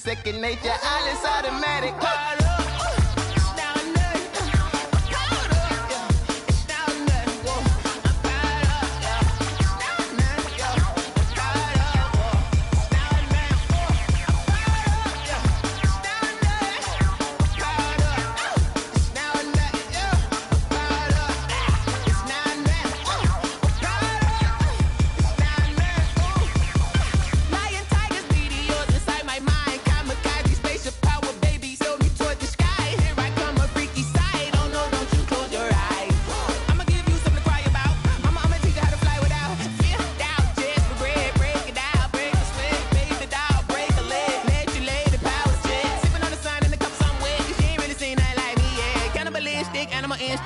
second nature. All is automatic. Caught up.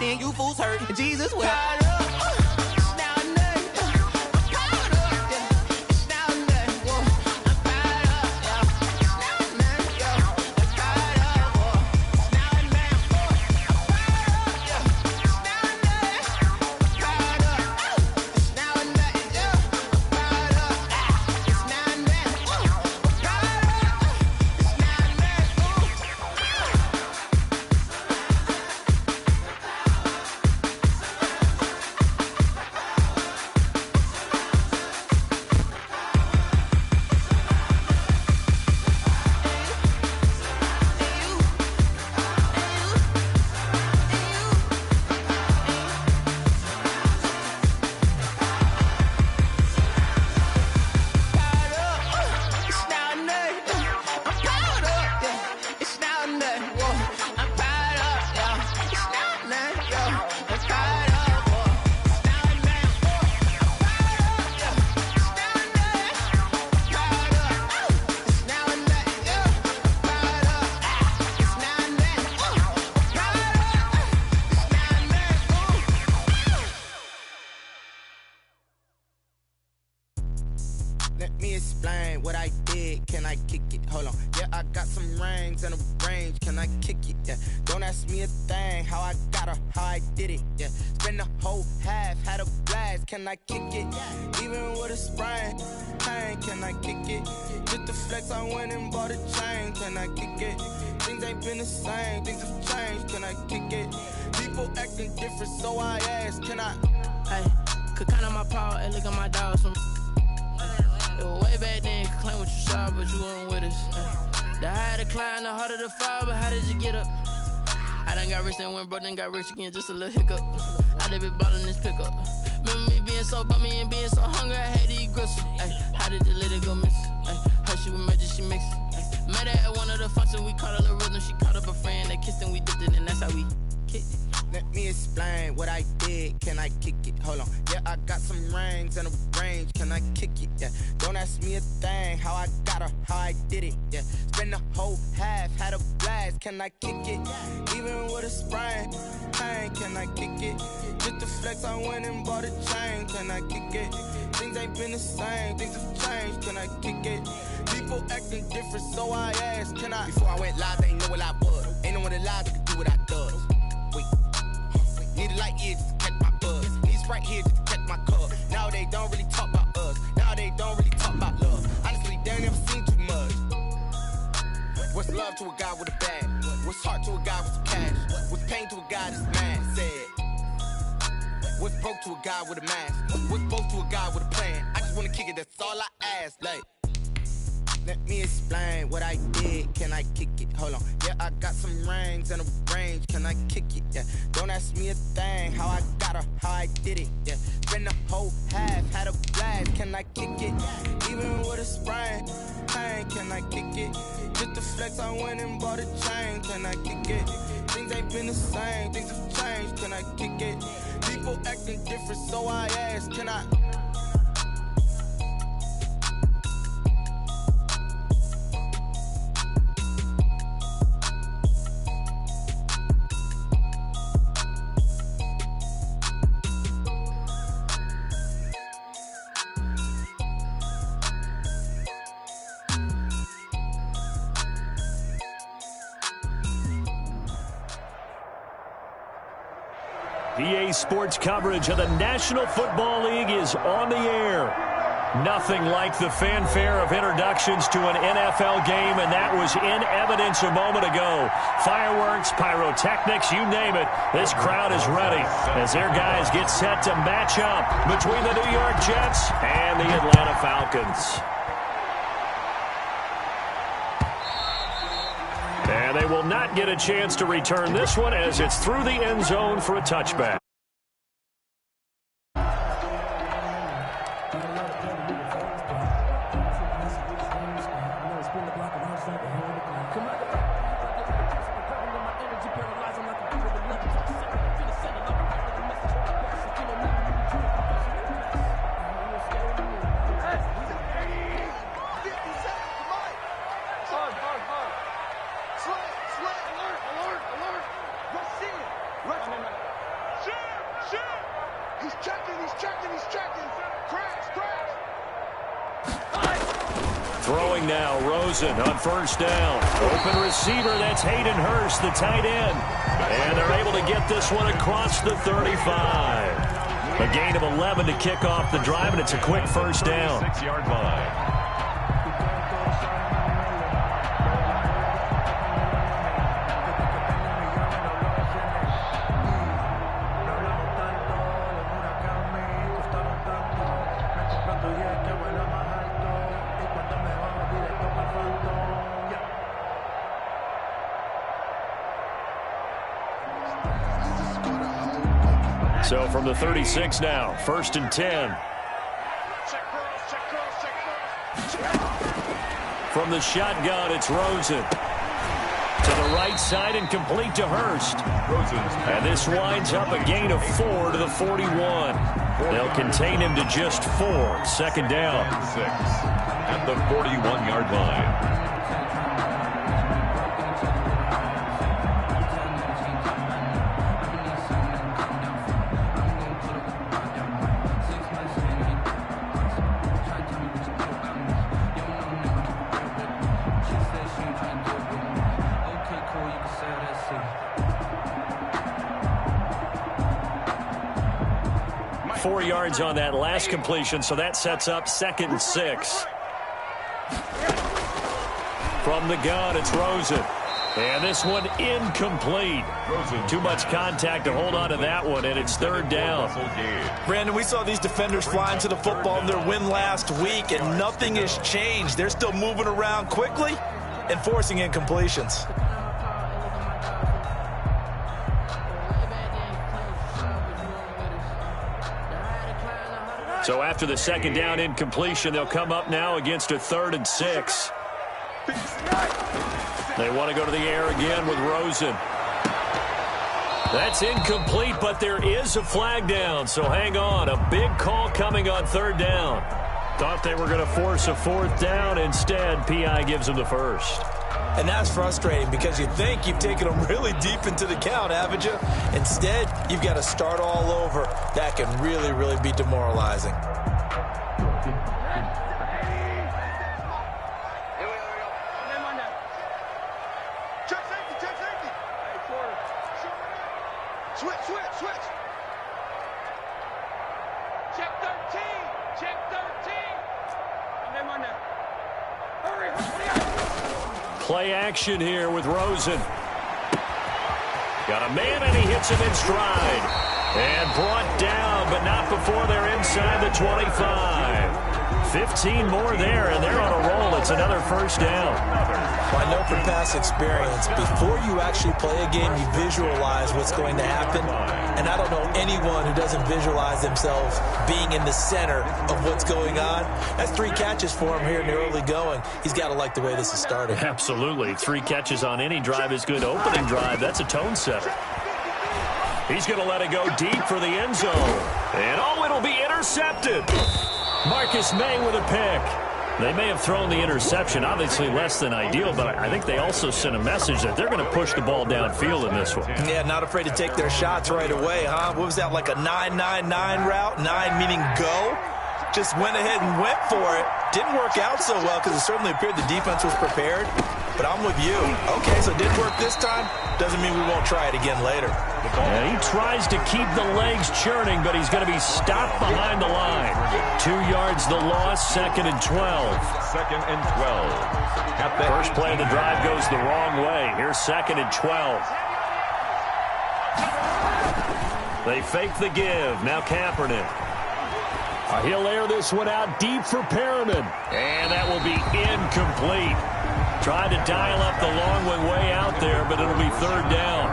You fools hurt. Jesus will. Let me explain what I did. Can I kick it? Hold on. Yeah, I got some rings and a range. Can I kick it? Yeah. Don't ask me a thing. How I got her, how I did it. Yeah. Spend the whole half, had a blast. Can I kick it? Even with a sprain, pain. Can I kick it? Just the flex, I went and bought a chain. Can I kick it? Things ain't been the same. Things have changed. Can I kick it? People acting different, so I asked. Can I? Hey, could count on my power and look at my dogs from. It was way back then, could claim what you saw, but you weren't with us. The higher the climb, the harder the fall, but how did you get up? I done got rich and went broke, then got rich again, just a little hiccup. I done been ballin' this pickup. Remember me being so bummy and being so hungry, I had to eat gristle. Ay, how did you let it go miss? Ay, her she was magic, she mixed. Met her at one of the functions, we caught her the rhythm, she caught up a friend, they kissed and we dipped it, and that's how we kicked it. Let me explain what I did. Can I kick it? Hold on. Yeah, I got some rings and a range. Can I kick it? Yeah. Don't ask me a thing. How I got her, how I did it. Yeah. Spend the whole half, had a blast. Can I kick it? Even with a sprain, pain. Can I kick it? Just the flex, I went and bought a chain. Can I kick it? Things ain't been the same. Things have changed. Can I kick it? People acting different, so I asked. Can I? Before I went live, they ain't know what I was. Ain't no one alive that could do what I does. Wait. Need a light here just to catch my buzz. Need Sprite here just to catch my cup. Now they don't really talk about us. Now they don't really talk about love. Honestly, they ain't never seen too much. What's love to a guy with a bag? What's heart to a guy with some cash? What's pain to a guy that's mad? Said. What's broke to a guy with a mask? What's both to a guy with a plan? I just wanna kick it, that's all I ask. Like, let me explain what I did. Can I kick it? Hold on. Yeah, I got some rings and a range. Can I kick it? Yeah. Don't ask me a thing. How I got her, how I did it. Yeah. Spend the whole half, had a blast. Can I kick it? Even with a sprain, pain. Can I kick it? Just the flex, I went and bought a chain. Can I kick it? Things ain't been the same. Things have changed. Can I kick it? People acting different, so I asked. Can I? PA Sports coverage of the National Football League is on the air. Nothing like the fanfare of introductions to an NFL game, and that was in evidence a moment ago. Fireworks, pyrotechnics, you name it. This crowd is ready as their guys get set to match up between the New York Jets and the Atlanta Falcons. And they will not get a chance to return this one as it's through the end zone for a touchback. Throwing now, Rosen on first down. Open receiver, that's Hayden Hurst, the tight end. And they're able to get this one across the 35. A gain of 11 to kick off the drive, and it's a quick first down. 6-yard line. So from the 36 now, 1st and 10. From the shotgun, it's Rosen. To the right side and complete to Hurst. And this winds up a gain of 4 to the 41. They'll contain him to just 4. 2nd down. 6 at the 41-yard line. On that last completion, so that sets up 2nd and 6. From the gun, it's Rosen. And this one incomplete. Too much contact to hold on to that one, and it's 3rd down. Brandon, we saw these defenders fly into the football in their win last week, and nothing has changed. They're still moving around quickly and forcing incompletions. So after the 2nd down incompletion, they'll come up now against a 3rd and 6. They want to go to the air again with Rosen. That's incomplete, but there is a flag down, so hang on. A big call coming on 3rd down. Thought they were going to force a 4th down. Instead, P.I. gives them the 1st. And that's frustrating because you think you've taken them really deep into the count, haven't you? Instead, you've got to start all over. That can really, really be demoralizing. Switch. Check 13. Hurry. Play action here with Rosen. Got a man, and he hits him in stride. And brought down, but not before they're inside the 25. 15 more there, and they're on a roll. It's another 1st down. Well, I know from past experience, before you actually play a game, you visualize what's going to happen. And I don't know anyone who doesn't visualize themselves being in the center of what's going on. That's 3 catches for him here in the early going. He's got to like the way this is starting. Absolutely. 3 catches on any drive is good. Opening drive, that's a tone setter. He's going to let it go deep for the end zone. And it'll be intercepted. Marcus May with a pick. They may have thrown the interception, obviously less than ideal, but I think they also sent a message that they're going to push the ball downfield in this one. Yeah, not afraid to take their shots right away, huh? What was that, like a 9-9-9 route? 9 meaning go? just went ahead and went for it. Didn't work out so well because it certainly appeared the defense was prepared. But I'm with you. Okay, so it didn't work this time. Doesn't mean we won't try it again later. And he tries to keep the legs churning, but he's going to be stopped behind the line. 2 yards the loss, 2nd and 12. 2nd and 12. First play of the drive goes the wrong way. Here's 2nd and 12. They fake the give. Now Kaepernick. He'll air this one out deep for Perriman. And that will be incomplete. Tried to dial up the long one way out there, but it'll be 3rd down.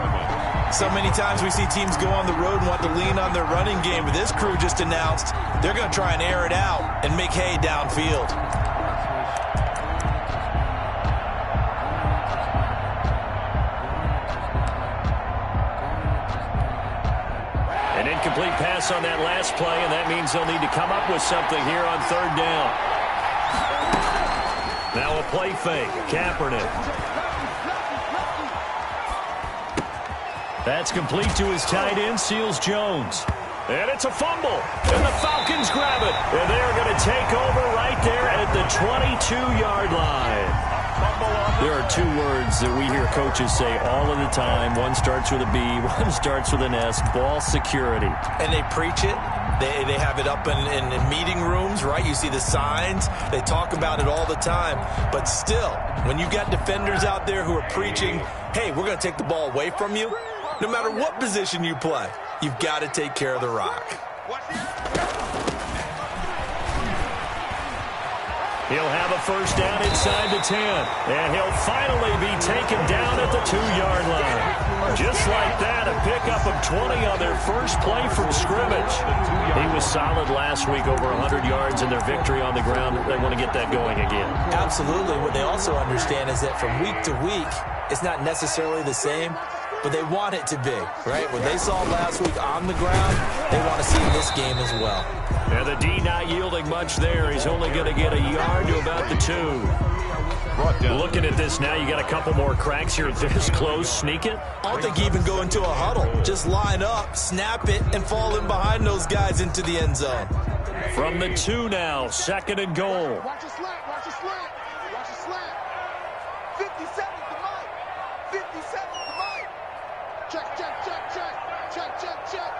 So many times we see teams go on the road and want to lean on their running game, but this crew just announced they're going to try and air it out and make hay downfield. An incomplete pass on that last play, and that means they'll need to come up with something here on 3rd down. Now a play fake. Kaepernick. That's complete to his tight end, Seals Jones. And it's a fumble. And the Falcons grab it. And they're going to take over right there at the 22-yard line. There are 2 words that we hear coaches say all of the time. One starts with a B, one starts with an S. Ball security. And they preach it. They have it up in meeting rooms, right? You see the signs. They talk about it all the time. But still, when you got defenders out there who are preaching, hey, we're going to take the ball away from you, no matter what position you play, you've got to take care of the rock. He'll have a first down inside the 10. And he'll finally be taken down at the 2-yard line. Just like that, a pickup of 20 on their first play from scrimmage. He was solid last week, over 100 yards in their victory on the ground. They want to get that going again. Absolutely. What they also understand is that from week to week, it's not necessarily the same, but they want it to be, right? What they saw last week on the ground, they want to see in this game as well. And the D not yielding much there. He's only going to get a yard to about the 2. Looking at this now, you got a couple more cracks here. This close, sneak it. I don't think you even go into a huddle. Just line up, snap it, and fall in behind those guys into the end zone. From the 2 now, 2nd and goal. Watch your slant, watch your slant, watch your slant. 50 seconds to Mike. 50 seconds to Mike. Check, check, check, check. Check, check, check.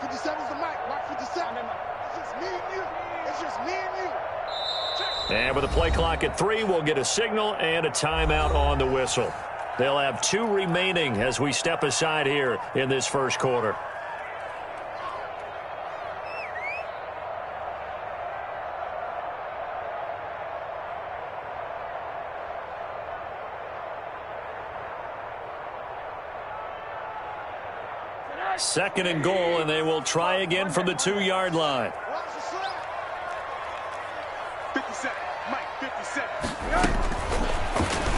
57's the Mike. Mark 57. It's just me and you. It's just me and you. And with a play clock at 3, we'll get a signal and a timeout on the whistle. They'll have 2 remaining as we step aside here in this first quarter. Second and goal, and they will try again from the 2-yard line. 57. Mike, 57.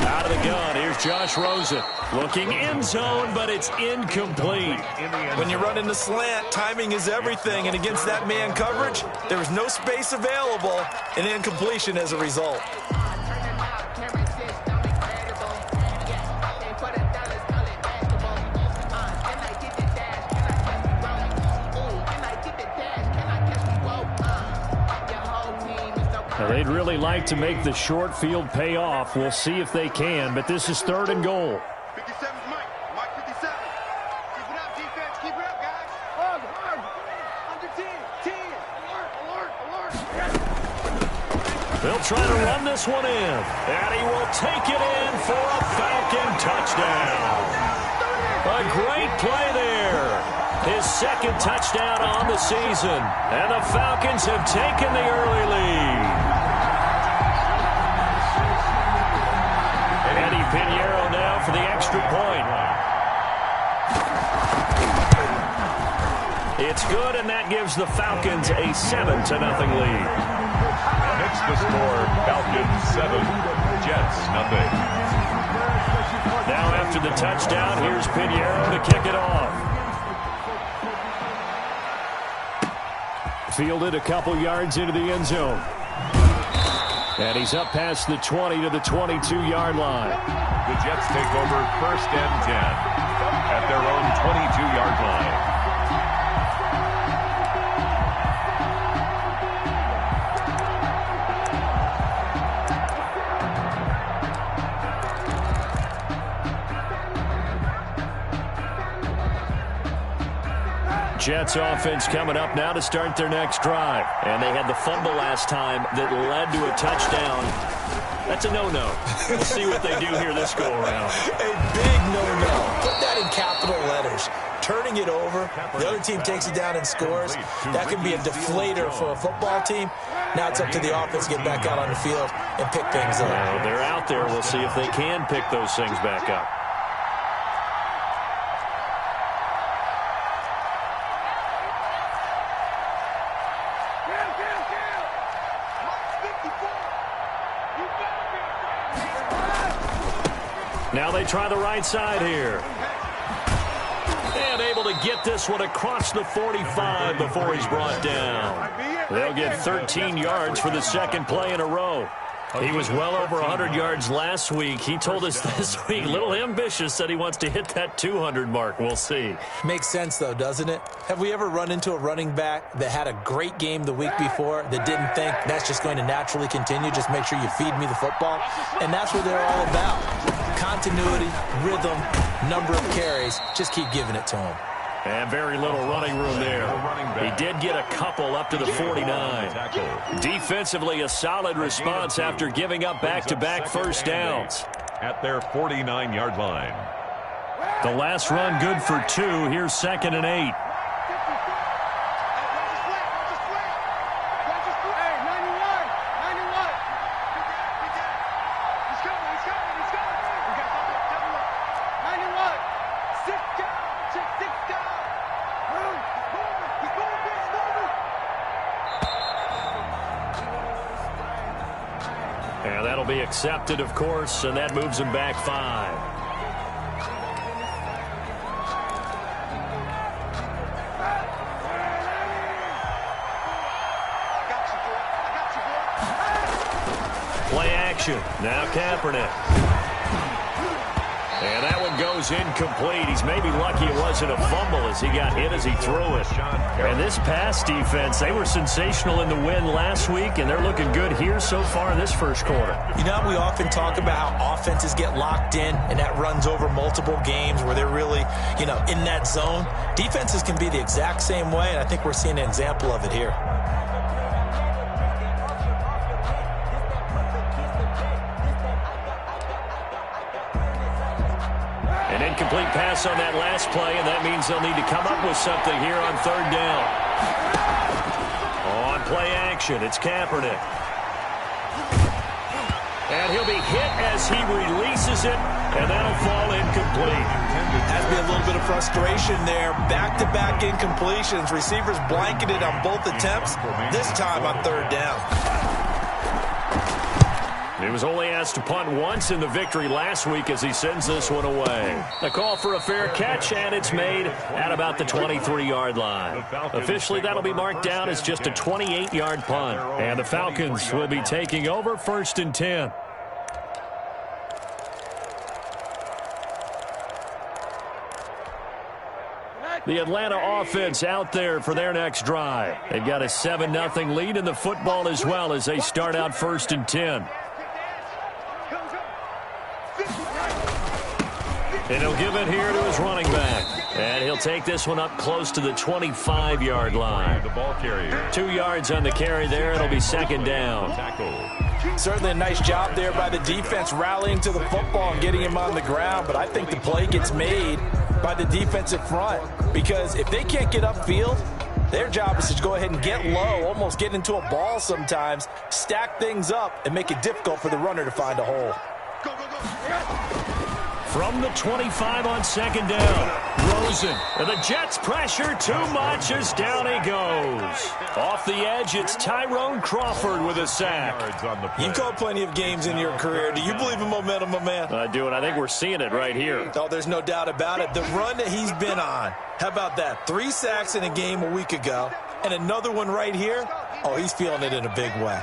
Out of the gun, here's Josh Rosen. Looking end zone, but it's incomplete. When you run in the slant, timing is everything, and against that man coverage, there was no space available, and incompletion as a result. Now, they'd really like to make the short field pay off. We'll see if they can, but this is 3rd and goal. 57's Mike. Mike 57. Keep it up, defense. Keep it up, guys. Hard. Under 10. 10. Alert. They'll try to run this one in, and he will take it in for a Falcon touchdown. A great play there. His 2nd touchdown on the season, and the Falcons have taken the early lead. Eddie Pinheiro now for the extra point. It's good, and that gives the Falcons a 7-0 lead. It's the score, Falcons 7, Jets 0. Now after the touchdown, here's Pinheiro to kick it off. Fielded a couple yards into the end zone. And he's up past the 20 to the 22-yard line. The Jets take over 1st and 10 at their own 22-yard line. Jets offense coming up now to start their next drive. And they had the fumble last time that led to a touchdown. That's a no-no. We'll see what they do here this go-around. A big no-no. Put that in capital letters. Turning it over, the other team takes it down and scores. That can be a deflator for a football team. Now it's up to the offense to get back out on the field and pick things up. Well, they're out there. We'll see if they can pick those things back up. Now they try the right side here. And able to get this one across the 45 before he's brought down. They'll get 13 yards for the second play in a row. He was well over 100 yards last week. He told us this week, a little ambitious, said he wants to hit that 200 mark. We'll see. Makes sense, though, doesn't it? Have we ever run into a running back that had a great game the week before that didn't think that's just going to naturally continue? Just make sure you feed me the football. And that's what they're all about. Continuity, rhythm, number of carries. Just keep giving it to him. And very little running room there. He did get a couple up to the 49. Defensively, a solid response after giving up back-to-back first downs. At their 49-yard line. The last run good for 2. Here's 2nd and 8. And that'll be accepted, of course, and that moves him back 5. Play action. Now Kaepernick. And that one goes incomplete. He's maybe lucky it wasn't a fumble as he got hit as he threw it. And this pass defense, they were sensational in the win last week, and they're looking good here so far in this first quarter. You know, we often talk about how offenses get locked in, and that runs over multiple games where they're really, in that zone. Defenses can be the exact same way, and I think we're seeing an example of it here. An incomplete pass on that last play, and that means they'll need to come up with something here on 3rd down. On play action, it's Kaepernick. And he'll be hit as he releases it, and that'll fall incomplete. Has to be a little bit of frustration there. Back-to-back incompletions. Receivers blanketed on both attempts, this time on 3rd down. He was only asked to punt once in the victory last week as he sends this one away. A call for a fair catch, and it's made at about the 23-yard line. Officially, that'll be marked down as just a 28-yard punt. And the Falcons will be taking over 1st and 10. The Atlanta offense out there for their next drive. They've got a 7-0 lead in the football as well as they start out 1st and 10. And he'll give it here to his running back. And he'll take this one up close to the 25-yard line. 2 yards on the carry there. It'll be 2nd down. Certainly a nice job there by the defense rallying to the football and getting him on the ground. But I think the play gets made by the defensive front. Because if they can't get upfield, their job is to go ahead and get low, almost get into a ball sometimes, stack things up, and make it difficult for the runner to find a hole. From the 25 on 2nd down, Rosen. And the Jets pressure too much as down he goes. Off the edge, it's Tyrone Crawford with a sack. You've called plenty of games in your career. Do you believe in momentum, my man? I do, and I think we're seeing it right here. Oh, there's no doubt about it. The run that he's been on. How about that? 3 sacks in a game a week ago, and another one right here. Oh, he's feeling it in a big way.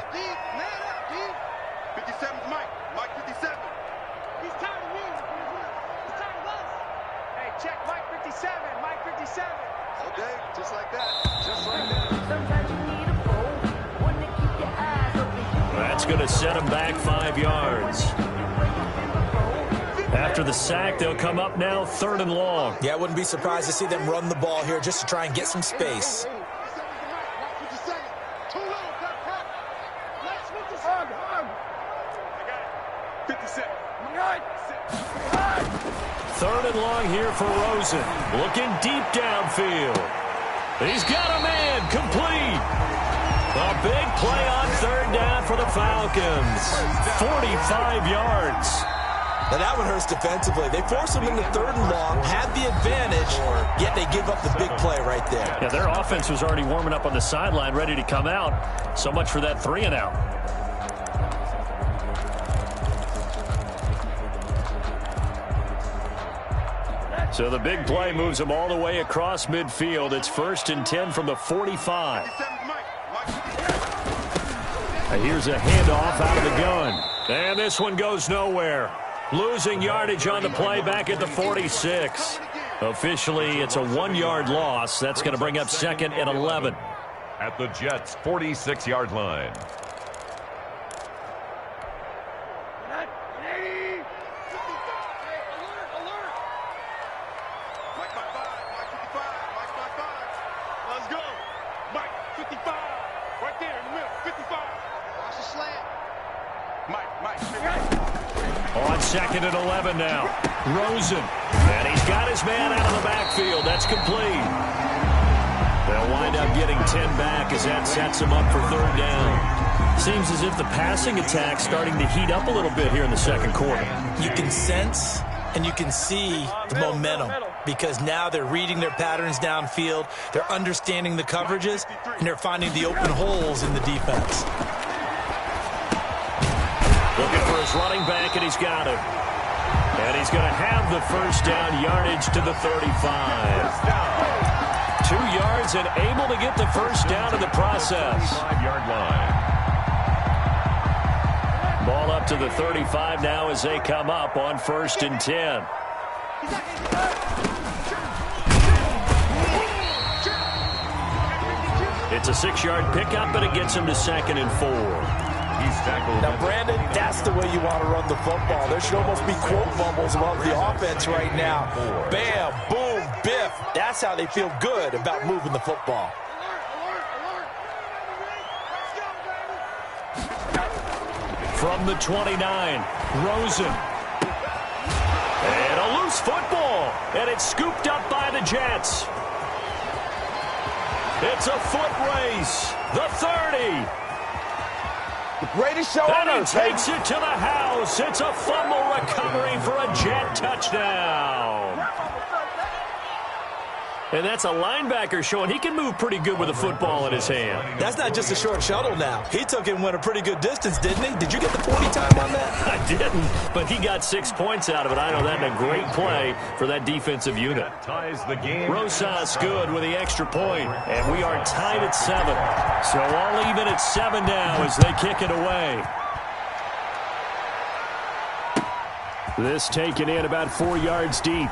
That's going to set him back 5 yards. After the sack, they'll come up now 3rd and long. Yeah, I wouldn't be surprised to see them run the ball here just to try and get some space. Third and long here for Rosen. Looking deep downfield. He's got a man complete. A big play on 3rd down for the Falcons. 45 yards. Now that one hurts defensively. They force him into 3rd and long, had the advantage, yet they give up the big play right there. Yeah, their offense was already warming up on the sideline, ready to come out. So much for that 3 and out. So the big play moves them all the way across midfield. It's 1st and 10 from the 45. Here's a handoff out of the gun. And this one goes nowhere. Losing yardage on the play back at the 46. Officially, it's a 1-yard loss. That's going to bring up 2nd and 11. At the Jets' 46-yard line. On 2nd and 11 now. Rosen. And he's got his man out of the backfield. That's complete. They'll wind up getting 10 back as that sets them up for 3rd down. Seems as if the passing attack's starting to heat up a little bit here in the 2nd quarter. You can sense and you can see the momentum because now they're reading their patterns downfield, they're understanding the coverages, and they're finding the open holes in the defense. Looking for his running back, and he's got it. And he's going to have the 1st down yardage to the 35. 2 yards and able to get the 1st down in the process. 5-yard line. Ball up to the 35 now as they come up on 1st and 10. It's a 6-yard pickup, and it gets him to 2nd and 4. He's tackled. Now, Brandon, that's the way you want to run the football. There should almost be quote bubbles above the offense right now. Bam, boom, biff. That's how they feel good about moving the football. From the 29, Rosen. And a loose football. And it's scooped up by the Jets. It's a foot race. The 30. Greatest show on And he earth. takes it to the house. It's a fumble recovery for a Jet touchdown. And that's a linebacker showing he can move pretty good with a football in his hand. That's not just a short shuttle now. He took it and went a pretty good distance, didn't he? Did you get the 40 time on that? I didn't, but he got 6 points out of it. I know that, and a great play for that defensive unit. Ties the game. Rosas good with the extra point, and we are tied at 7. So all even at 7 now as they kick it away. This taken in about 4 yards deep.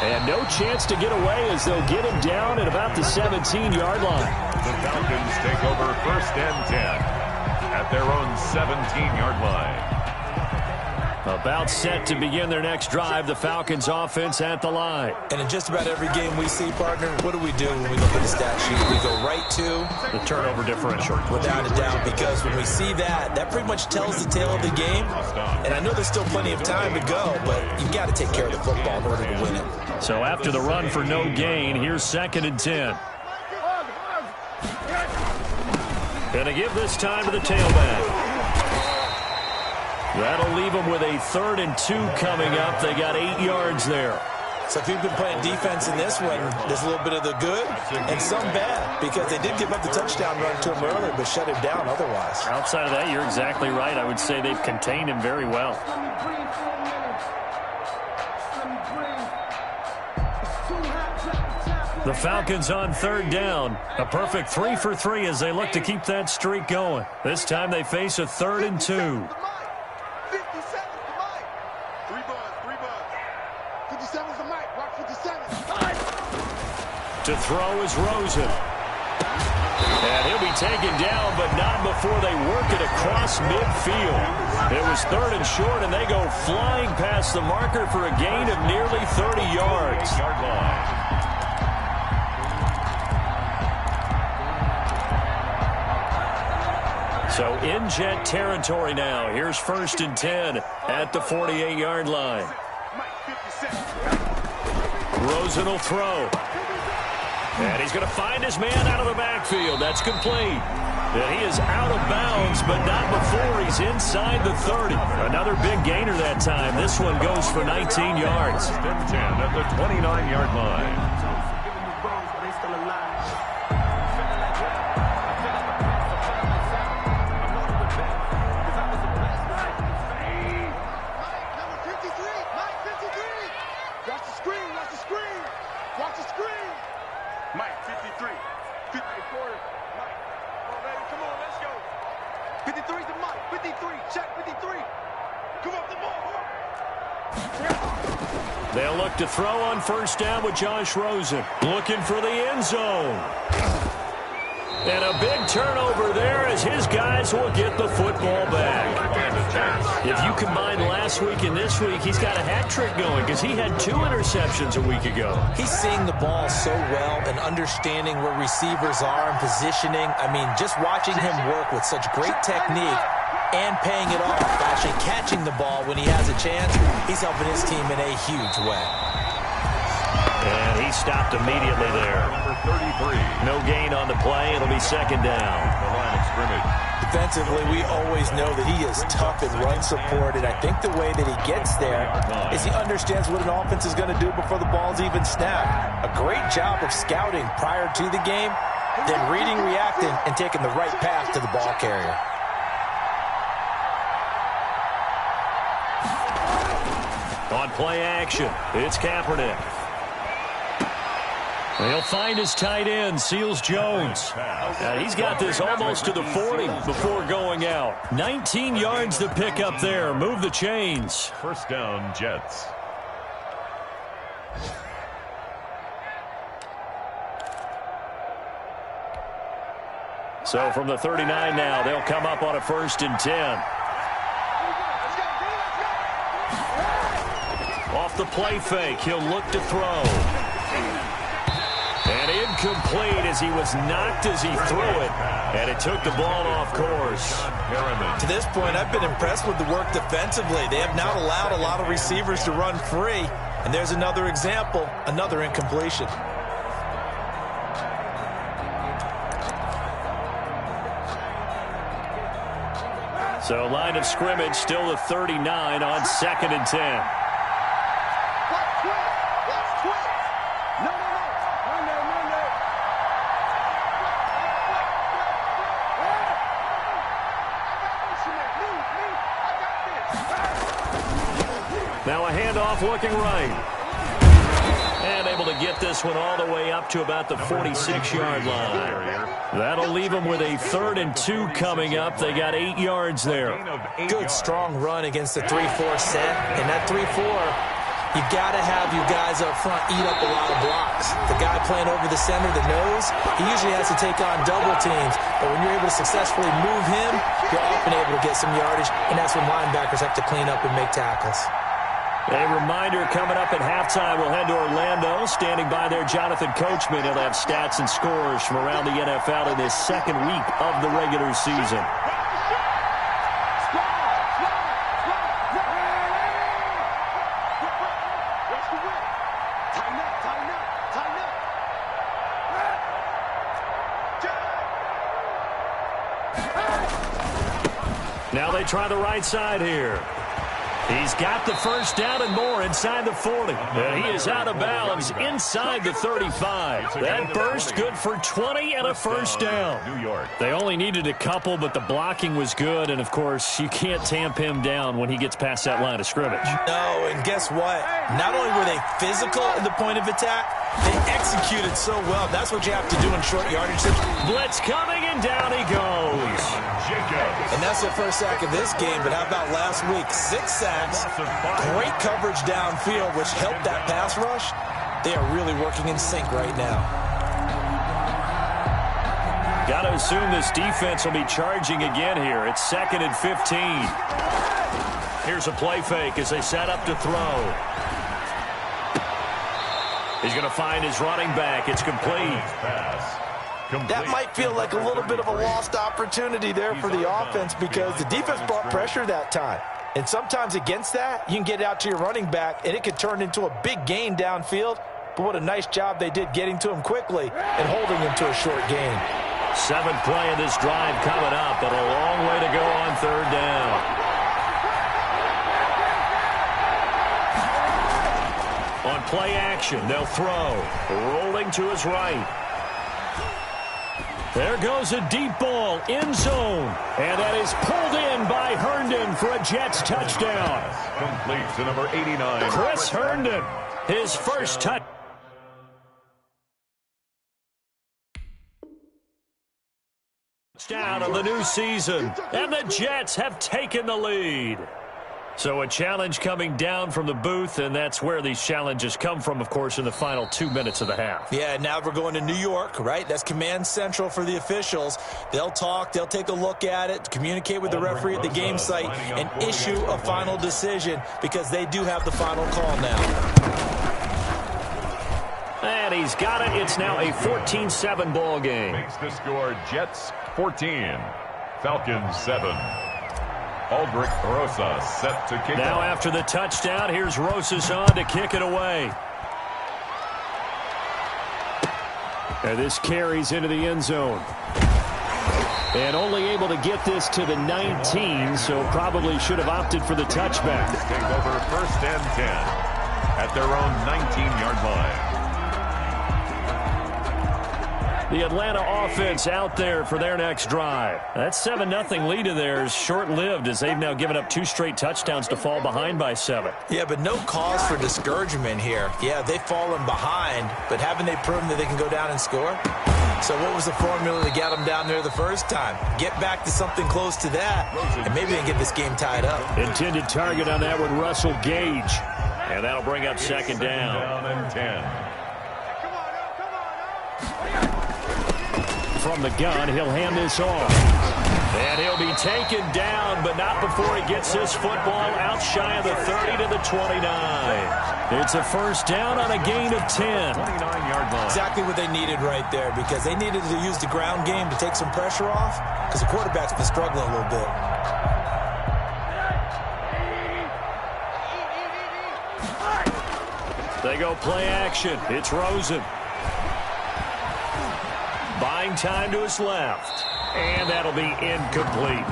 And no chance to get away as they'll get him down at about the 17-yard line. The Falcons take over 1st and 10 at their own 17-yard line. About set to begin their next drive, the Falcons offense at the line. And in just about every game we see, partner, what do we do when we look at the stat sheet? We go right to the turnover differential. Without a doubt, because when we see that, that pretty much tells the tale of the game. And I know there's still plenty of time to go, but you've got to take care of the football in order to win it. So after the run for no gain, here's 2nd and 10. Going to give this time to the tailback. That'll leave them with a 3rd and 2 coming up. They got 8 yards there. So if you've been playing defense in this one, there's a little bit of the good and some bad, because they did give up the touchdown run to him earlier, but shut him down otherwise. Outside of that, you're exactly right. I would say they've contained him very well. The Falcons on 3rd down. A perfect 3 for 3 as they look to keep that streak going. This time they face a 3rd and 2. To throw is Rosen. And he'll be taken down, but not before they work it across midfield. It was 3rd and short, and they go flying past the marker for a gain of nearly 30 yards. So in Jet territory now. Here's 1st and 10 at the 48-yard line. Rosen will throw. And he's going to find his man out of the backfield. That's complete. And he is out of bounds, but not before he's inside the 30. Another big gainer that time. This one goes for 19 yards. 10 at the 29-yard line. They'll look to throw on 1st down with Josh Rosen. Looking for the end zone. And a big turnover there as his guys will get the football back. If you combine last week and this week, he's got a hat trick going because he had 2 interceptions a week ago. He's seeing the ball so well and understanding where receivers are and positioning. I mean, just watching him work with such great technique and paying it off, actually catching the ball when he has a chance, he's helping his team in a huge way. And he stopped immediately there. Number 33. No gain on the play. It'll be 2nd down. The line of scrimmage. Defensively, we always know that he is tough and run support, and I think the way that he gets there is he understands what an offense is going to do before the ball's even snapped. A great job of scouting prior to the game, then reading, reacting, and taking the right path to the ball carrier. On play action, it's Kaepernick. He'll find his tight end, Seals Jones. Now he's got this almost to the 40 before going out. 19 yards to pick up there. Move the chains. 1st down, Jets. So from the 39 now, they'll come up on a 1st and 10. Off the play fake, he'll look to throw. And incomplete as he was knocked as he threw it. And it took the ball off course. To this point, I've been impressed with the work defensively. They have not allowed a lot of receivers to run free. And there's another example, another incompletion. So line of scrimmage still the 39 on 2nd and 10. Now a handoff looking right. And able to get this one all the way up to about the 46-yard line. That'll leave them with a 3rd and 2 coming up. They got 8 yards there. Good, strong run against the 3-4 set. And that 3-4, you got to have you guys up front eat up a lot of blocks. The guy playing over the center, the nose, he usually has to take on double teams. But when you're able to successfully move him, you're often able to get some yardage. And that's when linebackers have to clean up and make tackles. A reminder coming up at halftime, we'll head to Orlando. Standing by there, Jonathan Coachman. He'll have stats and scores from around the NFL in this 2nd week of the regular season. Now they try the right side here. He's got the 1st down and more inside the 40. And he is out of bounds inside the 35. That burst good for 20 and a 1st down. New York. They only needed a couple, but the blocking was good. And, of course, you can't tamp him down when he gets past that line of scrimmage. No, and guess what? Not only were they physical at the point of attack, they executed so well. That's what you have to do in short yardage. Blitz coming, and down he goes. And that's the 1st sack of this game, but how about last week? 6 sacks, great coverage downfield, which helped that pass rush. They are really working in sync right now. Got to assume this defense will be charging again here. It's 2nd and 15. Here's a play fake as they set up to throw. He's going to find his running back. It's complete. That might feel like a little bit of a lost opportunity there for the offense because the defense brought pressure that time. And sometimes against that, you can get out to your running back, and it could turn into a big gain downfield. But what a nice job they did getting to him quickly and holding him to a short gain. 7th play of this drive coming up, but a long way to go on 3rd down. On play action, they'll throw. Rolling to his right. There goes a deep ball, end zone. And that is pulled in by Herndon for a Jets touchdown. Complete to number 89. Chris Herndon, his first touchdown. Down of the new season, and the Jets have taken the lead. So a challenge coming down from the booth, and that's where these challenges come from, of course, in the final 2 minutes of the half. Yeah, now we're going to New York, right? That's command central for the officials. They'll talk, they'll take a look at it, communicate with the referee at the game site, and issue a final decision because they do have the final call now. And he's got it. It's now a 14-7 ball game. Makes the score Jets 14, Falcons 7. Aldrich Rosa set to kick now off. After the touchdown, here's Rosas on to kick it away. And this carries into the end zone. And only able to get this to the 19, so probably should have opted for the touchback. Take over 1st and 10 at their own 19-yard line. The Atlanta offense out there for their next drive. That 7-0 lead of theirs short-lived as they've now given up 2 straight touchdowns to fall behind by 7. Yeah, but no cause for discouragement here. Yeah, they've fallen behind, but haven't they proven that they can go down and score? So what was the formula to get them down there the first time? Get back to something close to that, and maybe they can get this game tied up. Intended target on that one, Russell Gage. And that'll bring up 2nd down. Down and 10. From the gun, he'll hand this off. And he'll be taken down, but not before he gets this football out shy of the 30 to the 29. It's a 1st down on a gain of 10. 29-yard line. Exactly what they needed right there because they needed to use the ground game to take some pressure off because the quarterback's been struggling a little bit. They go play action. It's Rosen. Buying time to his left. And that'll be incomplete.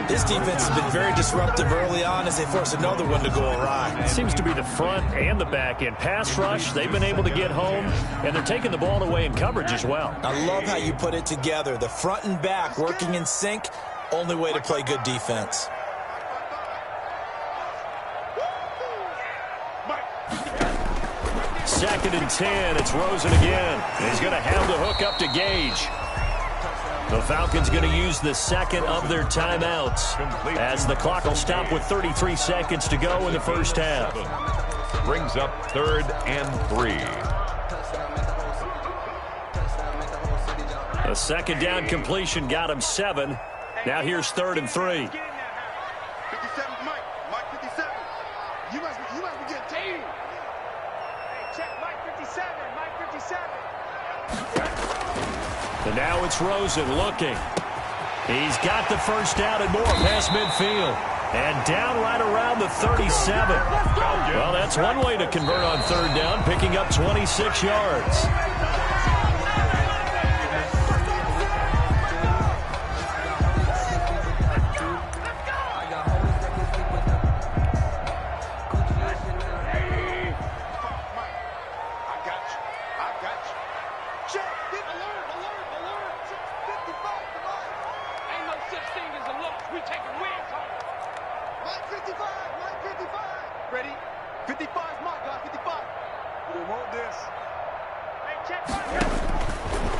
This defense has been very disruptive early on as they force another one to go awry. It seems to be the front and the back end. Pass rush, they've been able to get home, and they're taking the ball away in coverage as well. I love how you put it together. The front and back working in sync, only way to play good defense. Second and 10, it's Rosen again. He's going to have the hook up to Gage. The Falcons going to use the 2nd of their timeouts as the clock will stop with 33 seconds to go in the first half. Brings up 3rd and 3. A 2nd down completion got him 7. Now here's 3rd and 3. 57, Mike 57. You must be getting team. Hey, check Mike 57, Mike 57. And now it's Rosen looking. He's got the first down and more past midfield. And down right around the 37. Well, that's one way to convert on 3rd down, picking up 26 yards.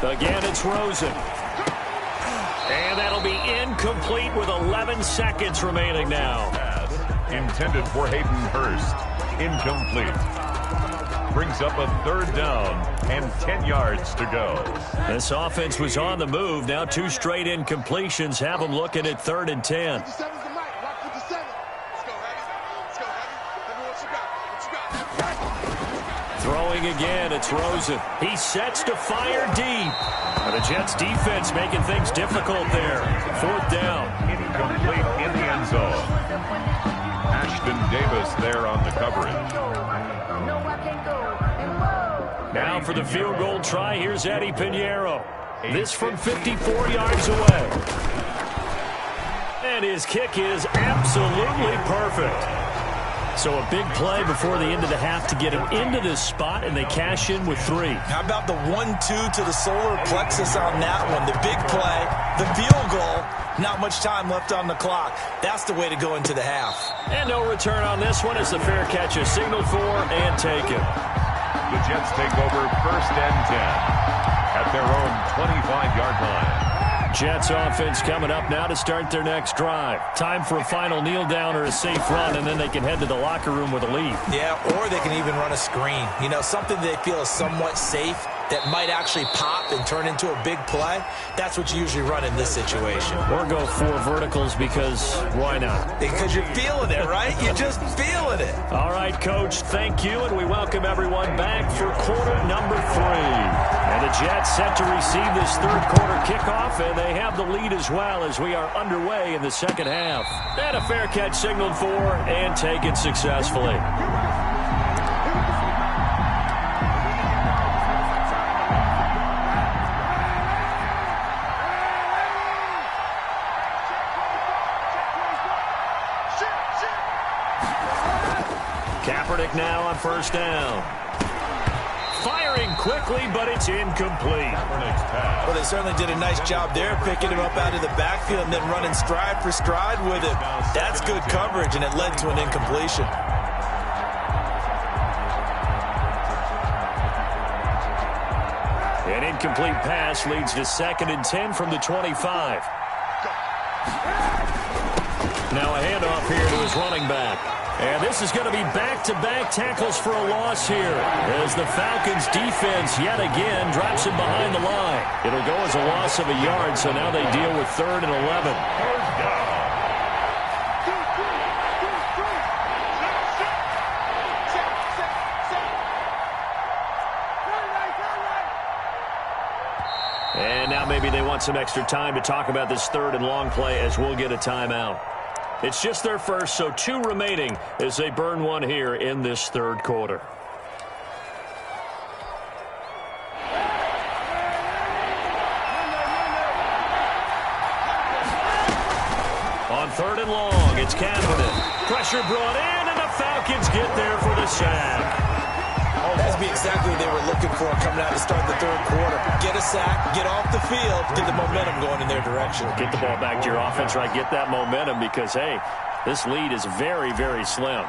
Again, it's Rosen. And that'll be incomplete with 11 seconds remaining now. Pass intended for Hayden Hurst. Incomplete. brings up a 3rd down and 10 yards to go. This offense was on the move. Now 2 straight incompletions have them looking at 3rd and 10. 57's the mic. Rock 57. Let's go, Heavy. Let's go, Heavy. Heavy, what you got? What you got? Throwing again, it's Rosen. He sets to fire deep. And the Jets defense making things difficult there. 4th down. Incomplete in the end zone. Ashton Davis there on the coverage. Now for the field goal try, here's Eddie Pinheiro. This from 54 yards away. And his kick is absolutely perfect. So a big play before the end of the half to get him into this spot, and they cash in with 3. How about the 1-2 to the solar plexus on that one? The big play, the field goal, not much time left on the clock. That's the way to go into the half. And no return on this one as the fair catch is signaled for and taken. The Jets take over 1st and 10 at their own 25-yard line. Jets offense coming up now to start their next drive. Time for a final kneel down or a safe run, and then they can head to the locker room with a lead. Yeah, or they can even run a screen. You know, something they feel is somewhat safe that might actually pop and turn into a big play. That's what you usually run in this situation. Or go 4 verticals because why not? Because you're feeling it, right? You're just feeling it. All right, Coach, thank you, and we welcome everyone back for quarter number 3. And the Jets set to receive this 3rd quarter kickoff, and they have the lead as well as we are underway in the 2nd half. And a fair catch signaled for and taken successfully. Kaepernick now on 1st down. Firing quickly, but it's incomplete. Well, they certainly did a nice job there, picking him up out of the backfield and then running stride for stride with him. That's good coverage, and it led to an incompletion. An incomplete pass leads to 2nd and 10 from the 25. Now a handoff here to his running back. And this is going to be back-to-back tackles for a loss here as the Falcons defense yet again drops him behind the line. It'll go as a loss of a yard, so now they deal with 3rd and 11. And now maybe they want some extra time to talk about this 3rd and long play as we'll get a timeout. It's just their first, so 2 remaining as they burn 1 here in this 3rd quarter. On 3rd and long, it's Kaepernick. Pressure brought in, and the Falcons get there for the sack. That'd be exactly what they were looking for coming out to start the 3rd quarter. Get a sack, get off the field, get the momentum going in their direction. Get the ball back to your offense, right? Get that momentum because, hey, this lead is very, very slim.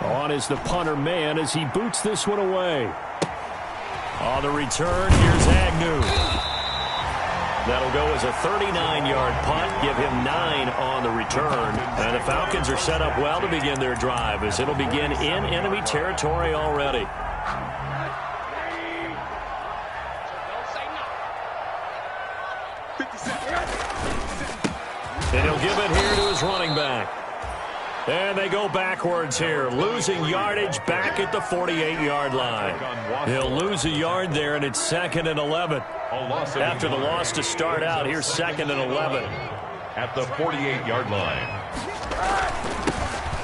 On is the punter man as he boots this one away. On the return, here's Agnew. That'll go as a 39-yard punt, give him 9 on the return. And the Falcons are set up well to begin their drive as it'll begin in enemy territory already. And he'll give it here to his running back. And they go backwards here, losing yardage back at the 48-yard line. He'll lose a yard there, and it's 2nd and 11. After the loss to start out, here's 2nd and 11. At the 48-yard line.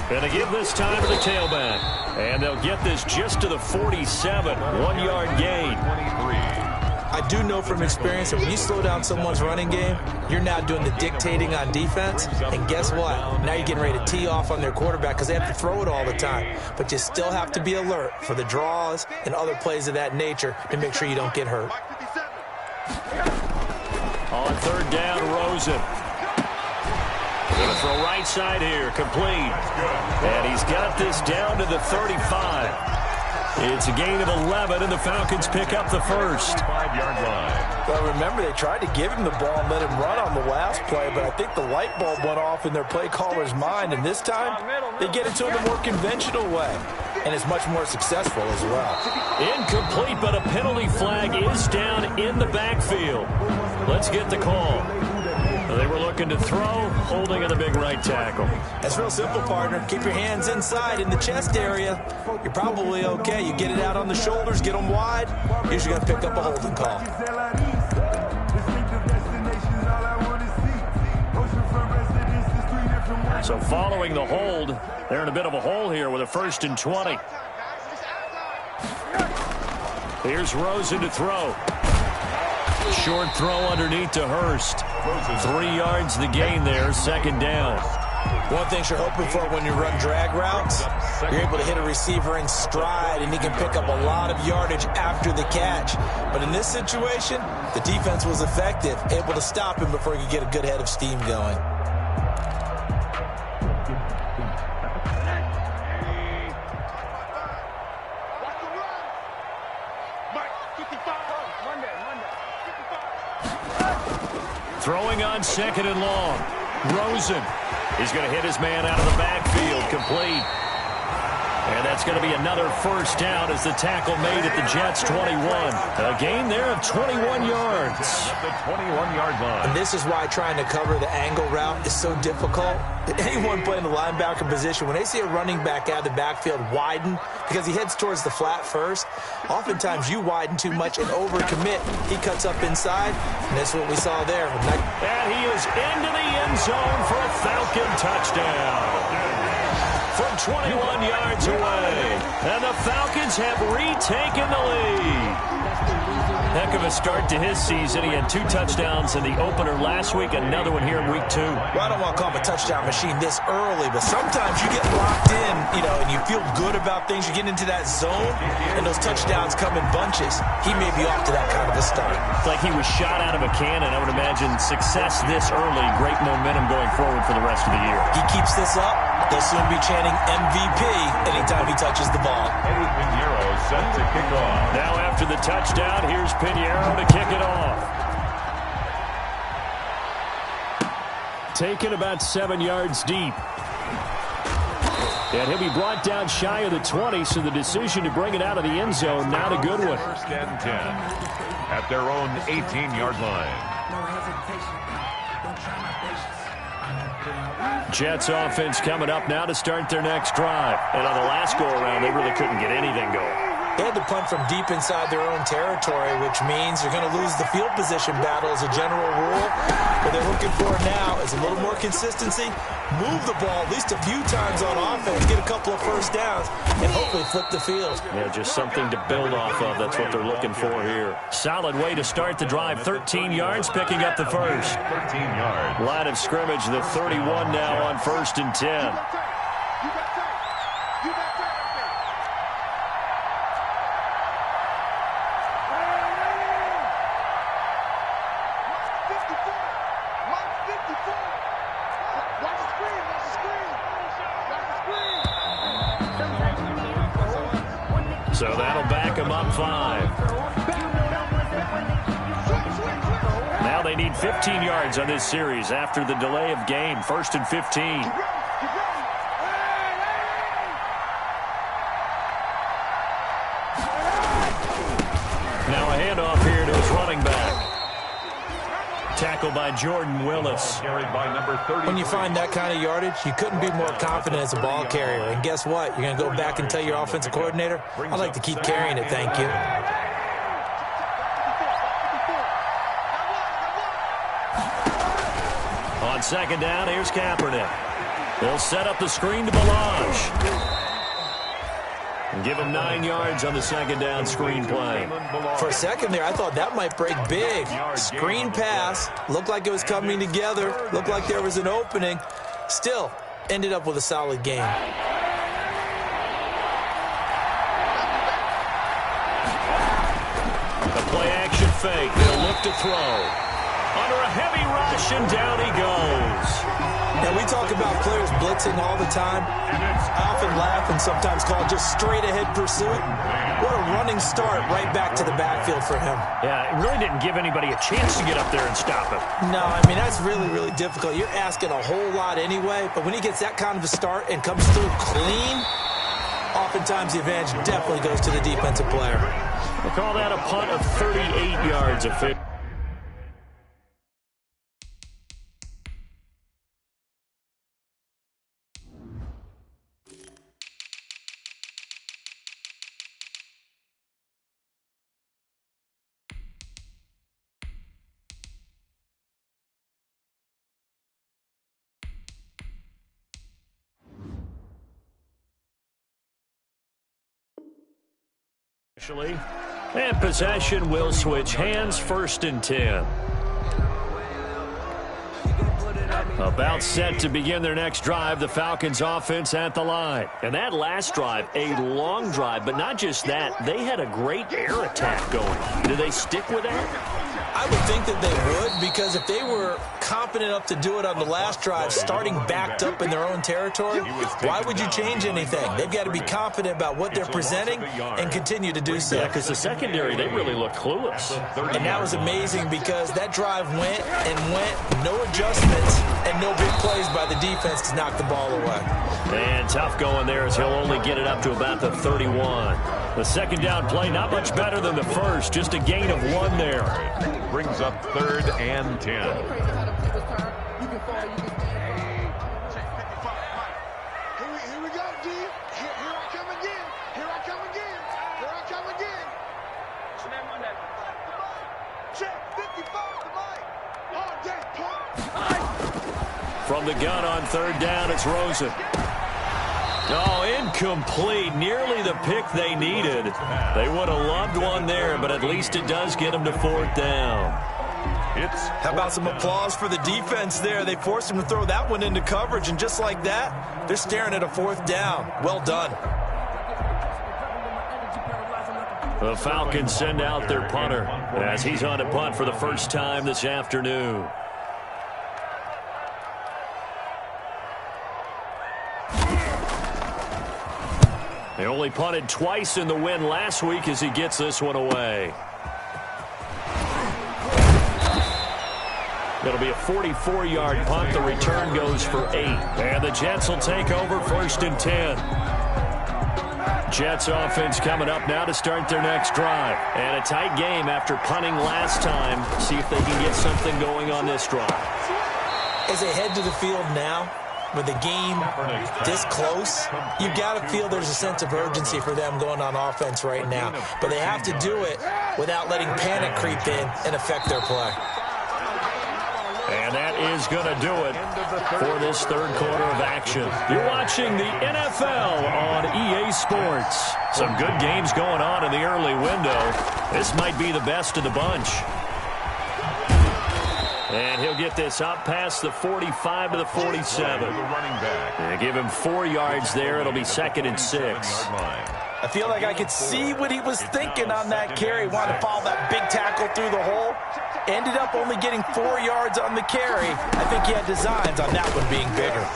Gonna give this time to the tailback. And they'll get this just to the 47, 1-yard gain. 23. I do know from experience that when you slow down someone's running game, you're now doing the dictating on defense. And guess what? Now you're getting ready to tee off on their quarterback because they have to throw it all the time. But you still have to be alert for the draws and other plays of that nature to make sure you don't get hurt. On 3rd down, Rosen. Going to throw right side here, complete. And he's got this down to the 35. It's a gain of 11, and the Falcons pick up the first. 5-yard line. Well, remember, they tried to give him the ball and let him run on the last play, but I think the light bulb went off in their play caller's mind, and this time they get it to him the more conventional way, and it's much more successful as well. Incomplete, but a penalty flag is down in the backfield. Let's get the call. They were looking to throw, holding in the big right tackle. That's real simple, partner. Keep your hands inside in the chest area. You're probably okay. You get it out on the shoulders, get them wide. Usually going to pick up a holding call. So following the hold, they're in a bit of a hole here with a 1st and 20. Here's Rosen to throw. Short throw underneath to Hurst. 3 yards the gain there, 2nd down. One thing you're hoping for when you run drag routes, you're able to hit a receiver in stride, and he can pick up a lot of yardage after the catch. But in this situation, the defense was effective, able to stop him before he could get a good head of steam going. Throwing on 2nd and long. Rosen is going to hit his man out of the backfield, complete. And that's going to be another 1st down as the tackle made at the Jets' 21. A gain there of 21 yards. At the 21-yard line. And this is why trying to cover the angle route is so difficult. Anyone playing the linebacker position, when they see a running back out of the backfield widen because he heads towards the flat first, oftentimes you widen too much and overcommit. He cuts up inside, and that's what we saw there. And he is into the end zone for a Falcon touchdown. From 21 yards away. And the Falcons have retaken the lead. Heck of a start to his season. He had 2 touchdowns in the opener last week, another one here in week 2. Well, I don't want to call him a touchdown machine this early, but sometimes you get locked in, and you feel good about things. You get into that zone, and those touchdowns come in bunches. He may be off to that kind of a start. It's like he was shot out of a cannon. I would imagine success this early, great momentum going forward for the rest of the year. He keeps this up, they'll soon be chanting MVP anytime he touches the ball. Eddie Pinheiro set to kick off. Now after the touchdown, here's Pinheiro to kick it off. Taken about 7 yards deep. And he'll be brought down shy of the 20, so the decision to bring it out of the end zone, not a good one. 1st and 10 at their own 18-yard line. Jets offense coming up now to start their next drive. And on the last go-around, they really couldn't get anything going. They had to punt from deep inside their own territory, which means you're going to lose the field position battle as a general rule. What they're looking for now is a little more consistency, move the ball at least a few times on offense, get a couple of 1st downs, and hopefully flip the field. Yeah, just something to build off of. That's what they're looking for here. Solid way to start the drive. 13 yards, picking up the first. 13 yards. Line of scrimmage, the 31 now on 1st and 10. So that'll back them up 5. Now they need 15 yards on this series after the delay of game. 1st and 15. Now a handoff here to his running back. Tackled by Jordan Willis. Carried by number 30. When you find that kind of yardage, you couldn't be more confident as a ball carrier. And guess what? You're going to go back and tell your offensive coordinator, I'd like to keep carrying it, thank you. On 2nd down, here's Kaepernick. They'll set up the screen to Melange. And give him 9 yards on the 2nd down screen play. For a second there, I thought that might break big. Screen pass, looked like it was coming together, looked like there was an opening. Still, ended up with a solid game. A play-action fake. They'll look to throw. under a heavy rush, and down he goes. And we talk about players blitzing all the time. I often laugh and sometimes call it just straight-ahead pursuit. What a running start right back to the backfield for him. Yeah, it really didn't give anybody a chance to get up there and stop him. No, I mean, that's really, really difficult. You're asking a whole lot anyway, but when he gets that kind of a start and comes through clean, oftentimes the advantage definitely goes to the defensive player. We'll call that a punt of 38 yards. And possession will switch hands, 1st and 10. About set to begin their next drive, the Falcons offense at the line. And that last drive, a long drive, but not just that, they had a great air attack going. Do they stick with that? I would think that they would, because if they were confident enough to do it on the last drive, starting backed up in their own territory, why would you change anything? They've got to be confident about what they're presenting and continue to do so. Yeah, because the secondary, they really looked clueless. And that was amazing because that drive went and went, no adjustments, and no big plays by the defense to knock the ball away. And tough going there as he'll only get it up to about the 31. The second down play, not much better than the first, just a gain of 1 there. Brings up 3rd and 10. Here we go, D. Here I come again. Here I come again. Here I come again. What's your name on that? Check 55 to Mike. All day, pump. From the gun on 3rd down, it's Rosen. Oh, incomplete. Nearly the pick they needed. They would have loved one there, but at least it does get them to 4th down. How about some applause for the defense there? They forced him to throw that one into coverage, and just like that, they're staring at a 4th down. Well done. The Falcons send out their punter as he's on to punt for the first time this afternoon. They only punted twice in the win last week as he gets this one away. It'll be a 44-yard punt. The return goes for 8. And the Jets will take over 1st and 10. Jets offense coming up now to start their next drive. And a tight game after punting last time. See if they can get something going on this drive. As they head to the field now, with the game this close, you've got to feel there's a sense of urgency for them going on offense right now. But they have to do it without letting panic creep in and affect their play. And that is going to do it for this 3rd quarter of action. You're watching the NFL on EA Sports. Some good games going on in the early window. This might be the best of the bunch. And he'll get this up past the 45 to the 47. And give him 4 yards there. It'll be 2nd and 6. I feel like I could see what he was thinking on that carry. Wanted to follow that big tackle through the hole. Ended up only getting 4 yards on the carry. I think he had designs on that one being bigger.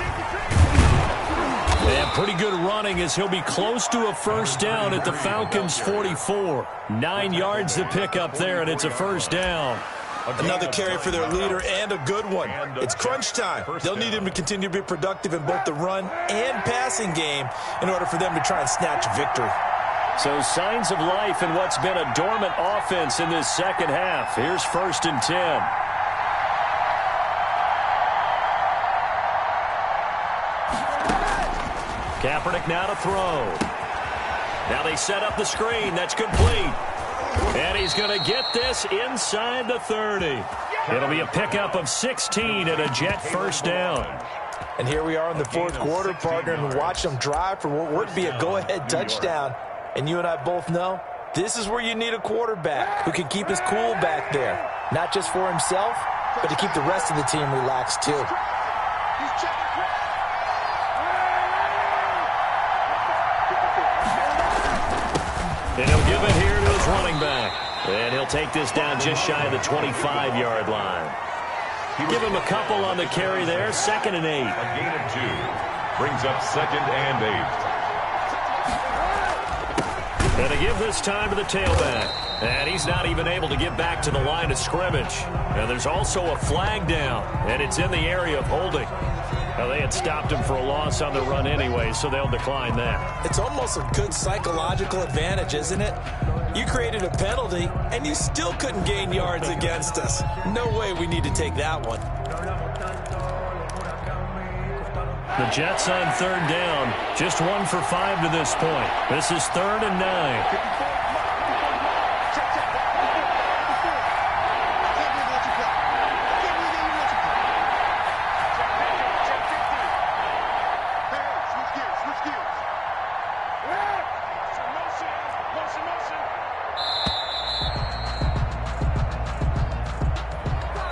And pretty good running as he'll be close to a 1st down at the Falcons' 44. 9 yards to pick up there, and it's a 1st down. Another carry for their leader, and a good one. It's crunch time. They'll need him to continue to be productive in both the run and passing game in order for them to try and snatch a victory. So signs of life in what's been a dormant offense in this second half. Here's 1st and 10. Kaepernick now to throw. Now they set up the screen. That's complete. And he's going to get this inside the 30. It'll be a pickup of 16 and a Jet 1st down. And here we are in the 4th quarter, partner, and watch them drive for what would be a go-ahead touchdown. And you and I both know this is where you need a quarterback who can keep his cool back there. Not just for himself, but to keep the rest of the team relaxed too. And he'll give it here to his running back. And he'll take this down just shy of the 25-yard line. Give him a couple on the carry there. 2nd and 8. A gain of 2. Brings up 2nd and 8. And to give this time to the tailback. And he's not even able to get back to the line of scrimmage. And there's also a flag down, and it's in the area of holding. Now, they had stopped him for a loss on the run anyway, so they'll decline that. It's almost a good psychological advantage, isn't it? You created a penalty, and you still couldn't gain yards against us. No way we need to take that one. The Jets on 3rd down. Just 1 for 5 to this point. This is 3rd and 9.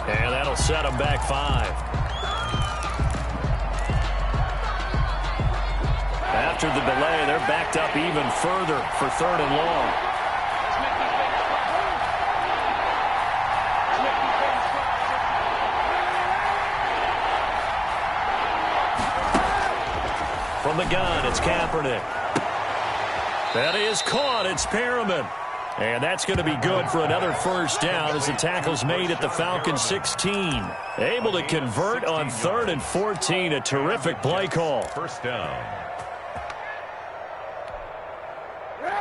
And that'll set them back 5. After the delay, they're backed up even further for 3rd and long. From the gun, it's Kaepernick. That is caught. It's Perriman. And that's going to be good for another 1st down as the tackle's made at the Falcons 16. Able to convert on 3rd and 14. A terrific play call. 1st down.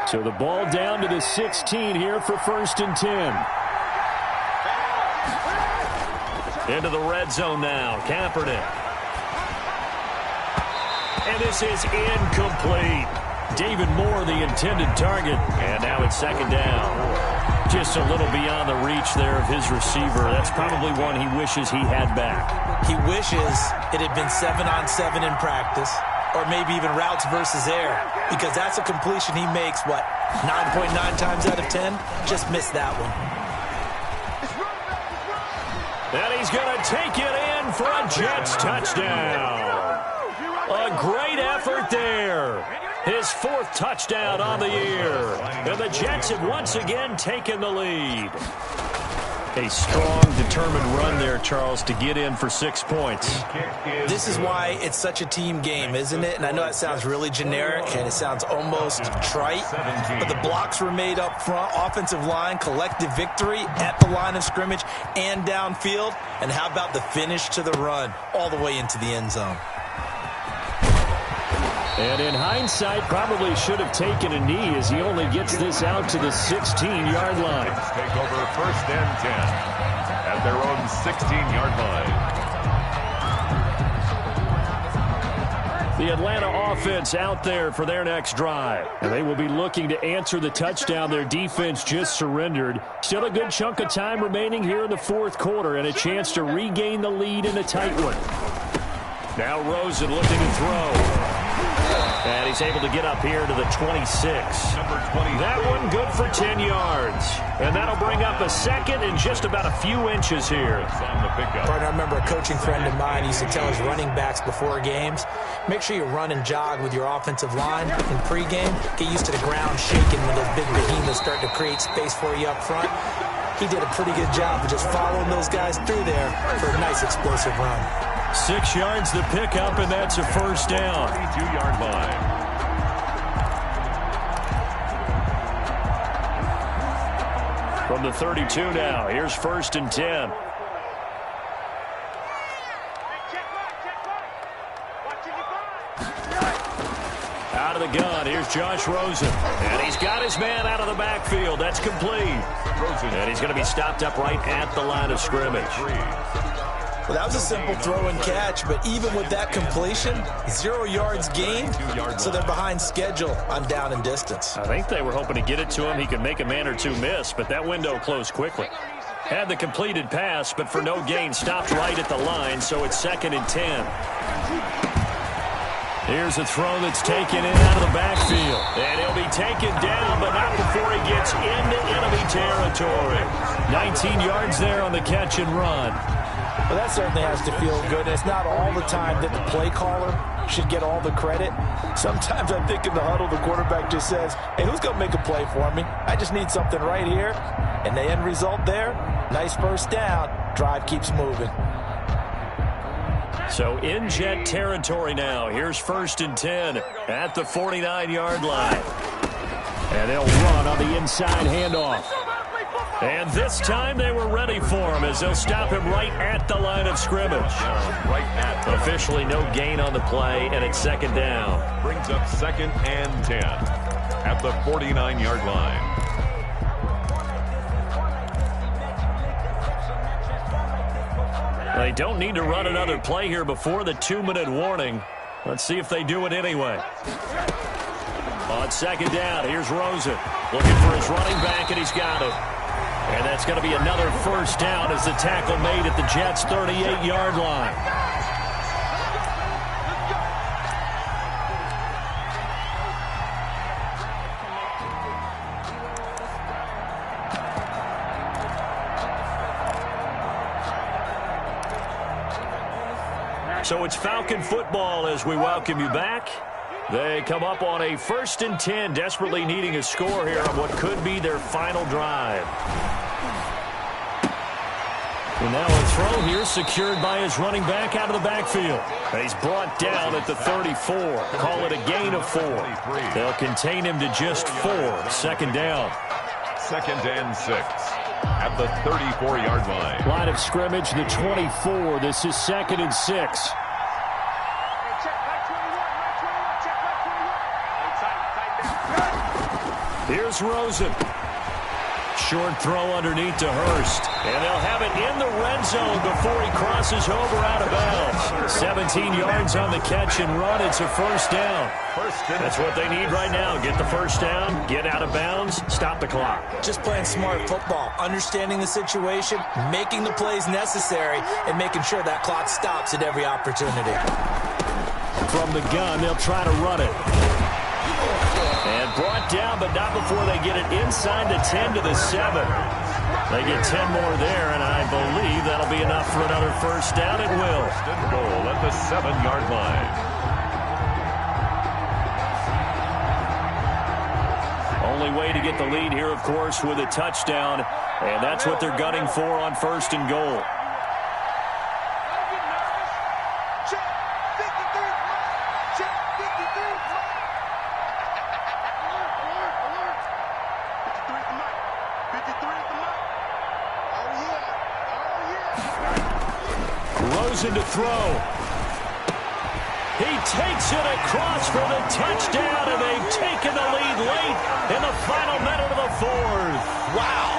So the ball down to the 16 here for 1st and 10. Into the red zone now. Kaepernick. And this is incomplete. David Moore, the intended target. And now it's 2nd down. Just a little beyond the reach there of his receiver. That's probably one he wishes he had back. He wishes it had been 7-on-7 in practice, or maybe even routes versus air, because that's a completion he makes, 9.9 times out of 10? Just missed that one. And he's going to take it in for a Jets touchdown. A great effort there. His 4th touchdown on the year. And the Jets have once again taken the lead. A strong, determined run there, Charles, to get in for 6 points. This is why it's such a team game, isn't it? And I know that sounds really generic, and it sounds almost trite, but the blocks were made up front, offensive line, collective victory at the line of scrimmage and downfield. And how about the finish to the run all the way into the end zone? And in hindsight, probably should have taken a knee as he only gets this out to the 16-yard line. Take over 1st and 10 at their own 16-yard line. The Atlanta offense out there for their next drive. And they will be looking to answer the touchdown their defense just surrendered. Still a good chunk of time remaining here in the 4th quarter and a chance to regain the lead in a tight one. Now Rosen looking to throw. And he's able to get up here to the 26. Number 20. That one good for 10 yards. And that'll bring up a 2nd and just about a few inches here. On the pickup. Partner, I remember a coaching friend of mine used to tell his running backs before games, make sure you run and jog with your offensive line in pregame. Get used to the ground shaking when those big behemoths start to create space for you up front. He did a pretty good job of just following those guys through there for a nice explosive run. 6 yards to pick up, and that's a 1st down. 32-yard line. From the 32 now, here's 1st and 10. Out of the gun, here's Josh Rosen. And he's got his man out of the backfield. That's complete. And he's going to be stopped up right at the line of scrimmage. Well, that was a simple throw and catch, but even with that completion, 0 yards gained, so they're behind schedule on down and distance. I think they were hoping to get it to him. He could make a man or two miss, but that window closed quickly. Had the completed pass, but for no gain, stopped right at the line, so it's 2nd and 10. Here's a throw that's taken in out of the backfield. And he'll be taken down, but not before he gets into enemy territory. 19 yards there on the catch and run. Well, that certainly has to feel good. It's not all the time that the play caller should get all the credit. Sometimes I think in the huddle, the quarterback just says, hey, who's going to make a play for me? I just need something right here. And the end result there, nice 1st down. Drive keeps moving. So in Jet territory now. Here's 1st and 10 at the 49-yard line. And they'll run on the inside handoff. And this time they were ready for him as they'll stop him right at the line of scrimmage. Officially no gain on the play, and it's 2nd down. Brings up 2nd and 10 at the 49-yard line. They don't need to run another play here before the 2-minute warning. Let's see if they do it anyway. On 2nd down, here's Rosen looking for his running back, and he's got it. And that's going to be another 1st down as the tackle made at the Jets' 38-yard line. So it's Falcon football as we welcome you back. They come up on a 1st and 10, desperately needing a score here on what could be their final drive. And now a throw here secured by his running back out of the backfield. He's brought down at the 34. Call it a gain of 4. They'll contain him to just 4. 2nd down. 2nd and 6 at the 34-yard line. Line of scrimmage, the 24. This is 2nd and 6. Here's Rosen. Short throw underneath to Hurst. And they'll have it in the red zone before he crosses over out of bounds. 17 yards on the catch and run. It's a 1st down. That's what they need right now. Get the 1st down, get out of bounds, stop the clock. Just playing smart football, understanding the situation, making the plays necessary, and making sure that clock stops at every opportunity. From the gun, they'll try to run it. And brought down, but not before they get it inside the 10 to the 7. They get 10 more there, and I believe that'll be enough for another 1st down. It will. Goal at the 7-yard line. Only way to get the lead here, of course, with a touchdown, and that's what they're gunning for on 1st and goal. Rosen to throw. He takes it across for the touchdown, and they've taken the lead late in the final minute of the 4th. Wow.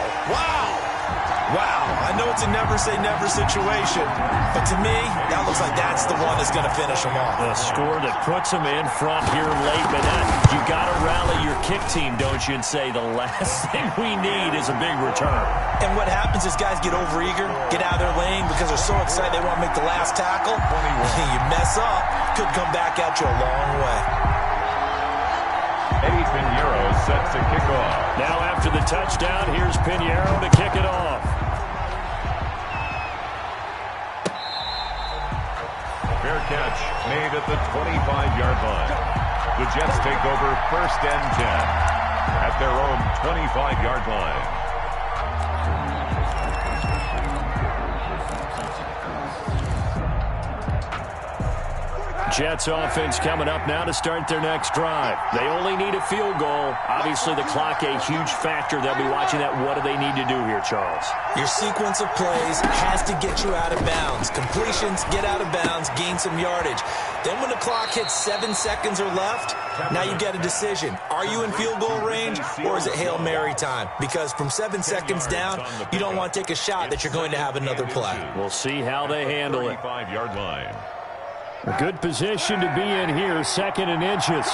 I know it's a never-say-never situation, but to me, that looks like that's the one that's going to finish them off. A score that puts them in front here late, but you got to rally your kick team, don't you, and say the last thing we need is a big return. And what happens is guys get overeager, get out of their lane because they're so excited they want to make the last tackle. You mess up, could come back at you a long way. Eddie Pinheiro set to kick off. Now after the touchdown, here's Pinheiro to kick it off. Fair catch made at the 25-yard line. The Jets take over 1st and 10 at their own 25-yard line. Jets offense coming up now to start their next drive. They only need a field goal. Obviously, the clock a huge factor. They'll be watching that. What do they need to do here, Charles? Your sequence of plays has to get you out of bounds. Completions, get out of bounds, gain some yardage. Then when the clock hits 7 seconds or left, now you get a decision. Are you in field goal range, or is it Hail Mary time? Because from 7 seconds down, you don't want to take a shot that you're going to have another play. We'll see how they handle it. 35-yard line. A good position to be in here, 2nd and inches.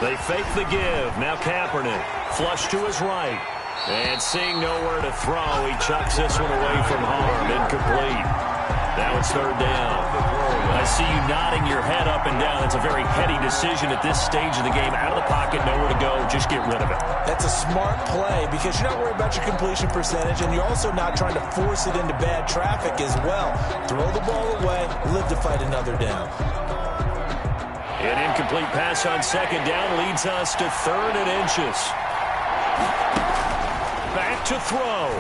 They fake the give. Now Kaepernick, flush to his right. And seeing nowhere to throw, he chucks this one away from harm. Incomplete. Now it's 3rd down. I see you nodding your head up and down. It's a very heady decision at this stage of the game. Out of the pocket, nowhere to go. Just get rid of it. That's a smart play because you're not worried about your completion percentage, and you're also not trying to force it into bad traffic as well. Throw the ball away, live to fight another down. An incomplete pass on 2nd down leads us to 3rd and inches. Back to throw.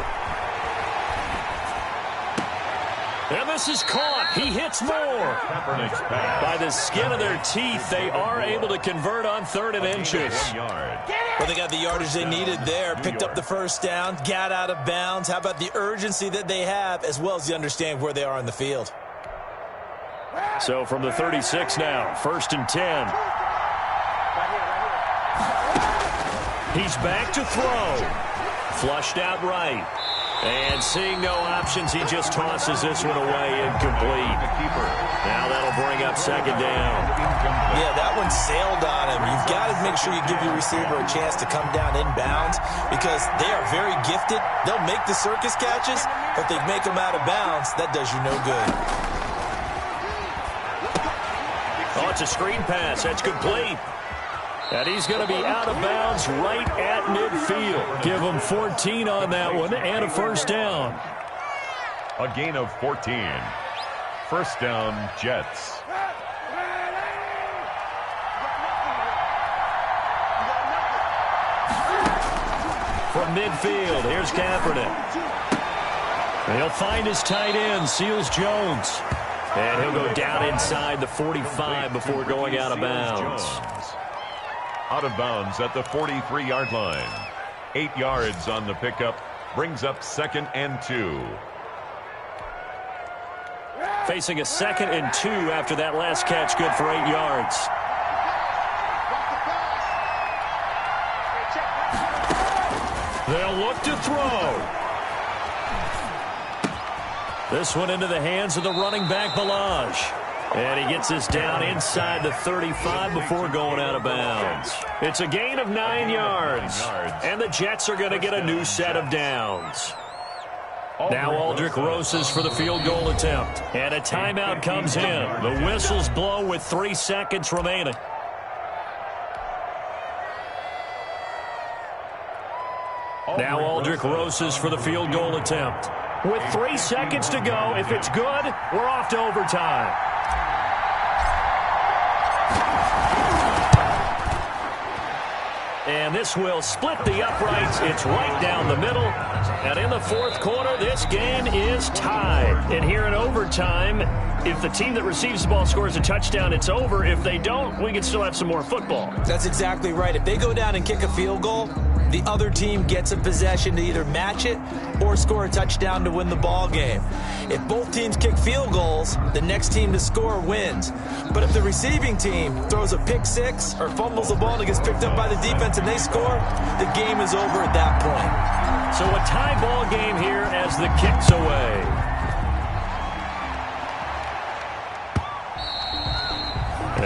And this is caught. He hits more. By the skin of their teeth, they are able to convert on 3rd and inches. Well, they got the yardage they needed there, picked up the first down, got out of bounds. How about the urgency that they have, as well as the understand where they are on the field? So from the 36 now, 1st and 10. He's back to throw. Flushed out right. And seeing no options, he just tosses this one away, incomplete. Now that'll bring up 2nd down. Yeah, that one sailed on him. You've got to make sure you give your receiver a chance to come down inbounds because they are very gifted. They'll make the circus catches, but if they make them out of bounds, that does you no good. Oh, it's a screen pass. That's complete. And he's going to be out of bounds right at midfield. Give him 14 on that one and a 1st down. A gain of 14. 1st down, Jets. From midfield, here's Kaepernick. He'll find his tight end, Seals Jones. And he'll go down inside the 45 before going out of bounds. Out of bounds at the 43-yard line. 8 yards on the pickup. Brings up 2nd and 2. Facing a 2nd and 2 after that last catch, good for 8 yards. They'll look to throw. This one into the hands of the running back, Balaj. And he gets this down inside the 35 before going out of bounds. It's a gain of 9 yards. And the Jets are going to get a new set of downs. Now Aldrich Rosas for the field goal attempt. And a timeout comes in. The whistles blow with 3 seconds remaining. Now Aldrich Rosas for the field goal attempt. With 3 seconds to go, if it's good, we're off to overtime. And this will split the uprights. It's right down the middle. And in the 4th quarter, this game is tied. And here in overtime, if the team that receives the ball scores a touchdown, it's over. If they don't, we can still have some more football. That's exactly right. If they go down and kick a field goal, the other team gets a possession to either match it or score a touchdown to win the ball game. If both teams kick field goals, the next team to score wins. But if the receiving team throws a pick six or fumbles the ball and it gets picked up by the defense and they score, the game is over at that point. So a tie ball game here as the kick's away.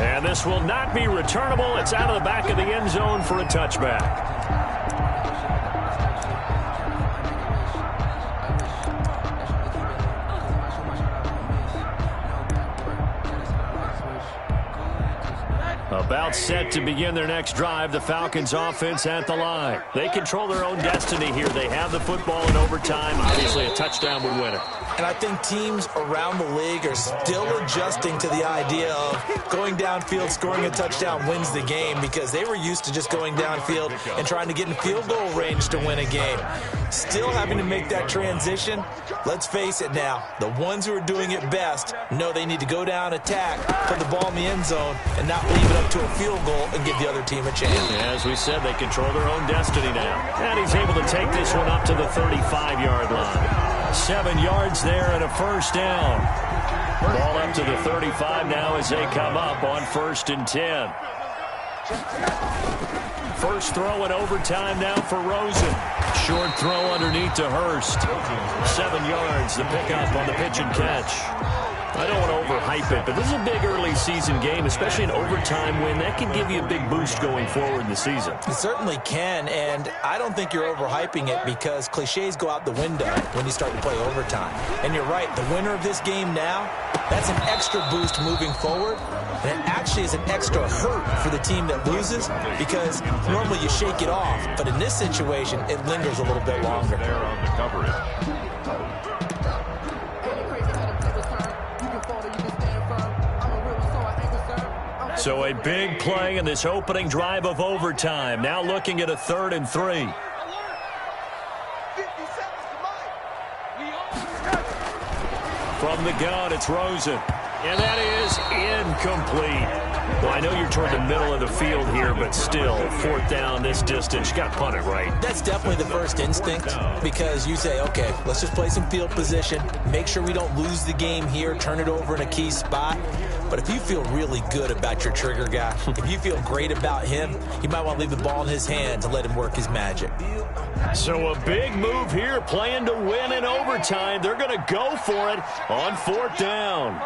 And this will not be returnable. It's out of the back of the end zone for a touchback. About set to begin their next drive, the Falcons offense at the line. They control their own destiny here. They have the football in overtime. Obviously, a touchdown would win it. And I think teams around the league are still adjusting to the idea of going downfield, scoring a touchdown wins the game because they were used to just going downfield and trying to get in field goal range to win a game. Still having to make that transition. Let's face it now, the ones who are doing it best know they need to go down, attack, put the ball in the end zone, and not leave it up to a field goal and give the other team a chance. As we said, they control their own destiny now. And he's able to take this one up to the 35-yard line. 7 yards there and a 1st down. Ball up to the 35 now as they come up on 1st and 10. First throw in overtime now for Rosen. Short throw underneath to Hurst. 7 yards, the pickup on the pitch and catch. I don't want to overhype it, but this is a big early season game, especially an overtime win. That can give you a big boost going forward in the season. It certainly can, and I don't think you're overhyping it because cliches go out the window when you start to play overtime. And you're right, the winner of this game now, that's an extra boost moving forward, and it actually is an extra hurt for the team that loses because normally you shake it off, but in this situation, it lingers a little bit longer. There on the coverage. So a big play in this opening drive of overtime. Now looking at a 3rd and 3. From the gun, it's Rosen. And that is incomplete. Well, I know you're toward the middle of the field here, but still, 4th down this distance. You got to punt it, right? That's definitely the first instinct, because you say, okay, let's just play some field position, make sure we don't lose the game here, turn it over in a key spot. But if you feel really good about your trigger guy, if you feel great about him, you might want to leave the ball in his hands and let him work his magic. So a big move here, playing to win in overtime. They're going to go for it on 4th down.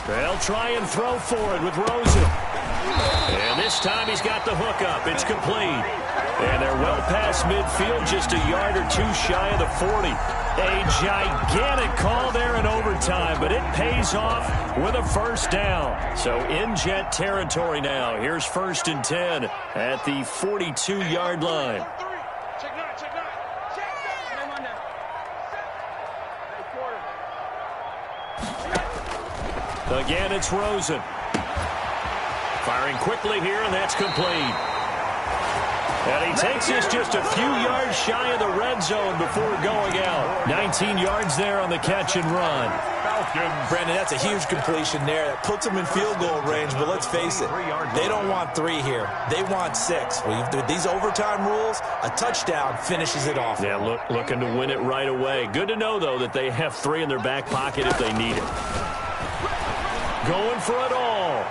They'll try and throw for it with Rosen. And this time he's got the hook up. It's complete. And they're well past midfield, just a yard or two shy of the 40. A gigantic call there in overtime, but it pays off with a 1st down. So in Jet territory now. Here's 1st and 10 at the 42-yard line. Again, it's Rosen. Firing quickly here, and that's complete. And he takes this just a few yards shy of the red zone before going out. 19 yards there on the catch and run. Brandon, that's a huge completion there. That puts them in field goal range, but let's face it, they don't want 3 here. They want 6. With these overtime rules, a touchdown finishes it off. Yeah, looking to win it right away. Good to know, though, that they have 3 in their back pocket if they need it. Going for it all.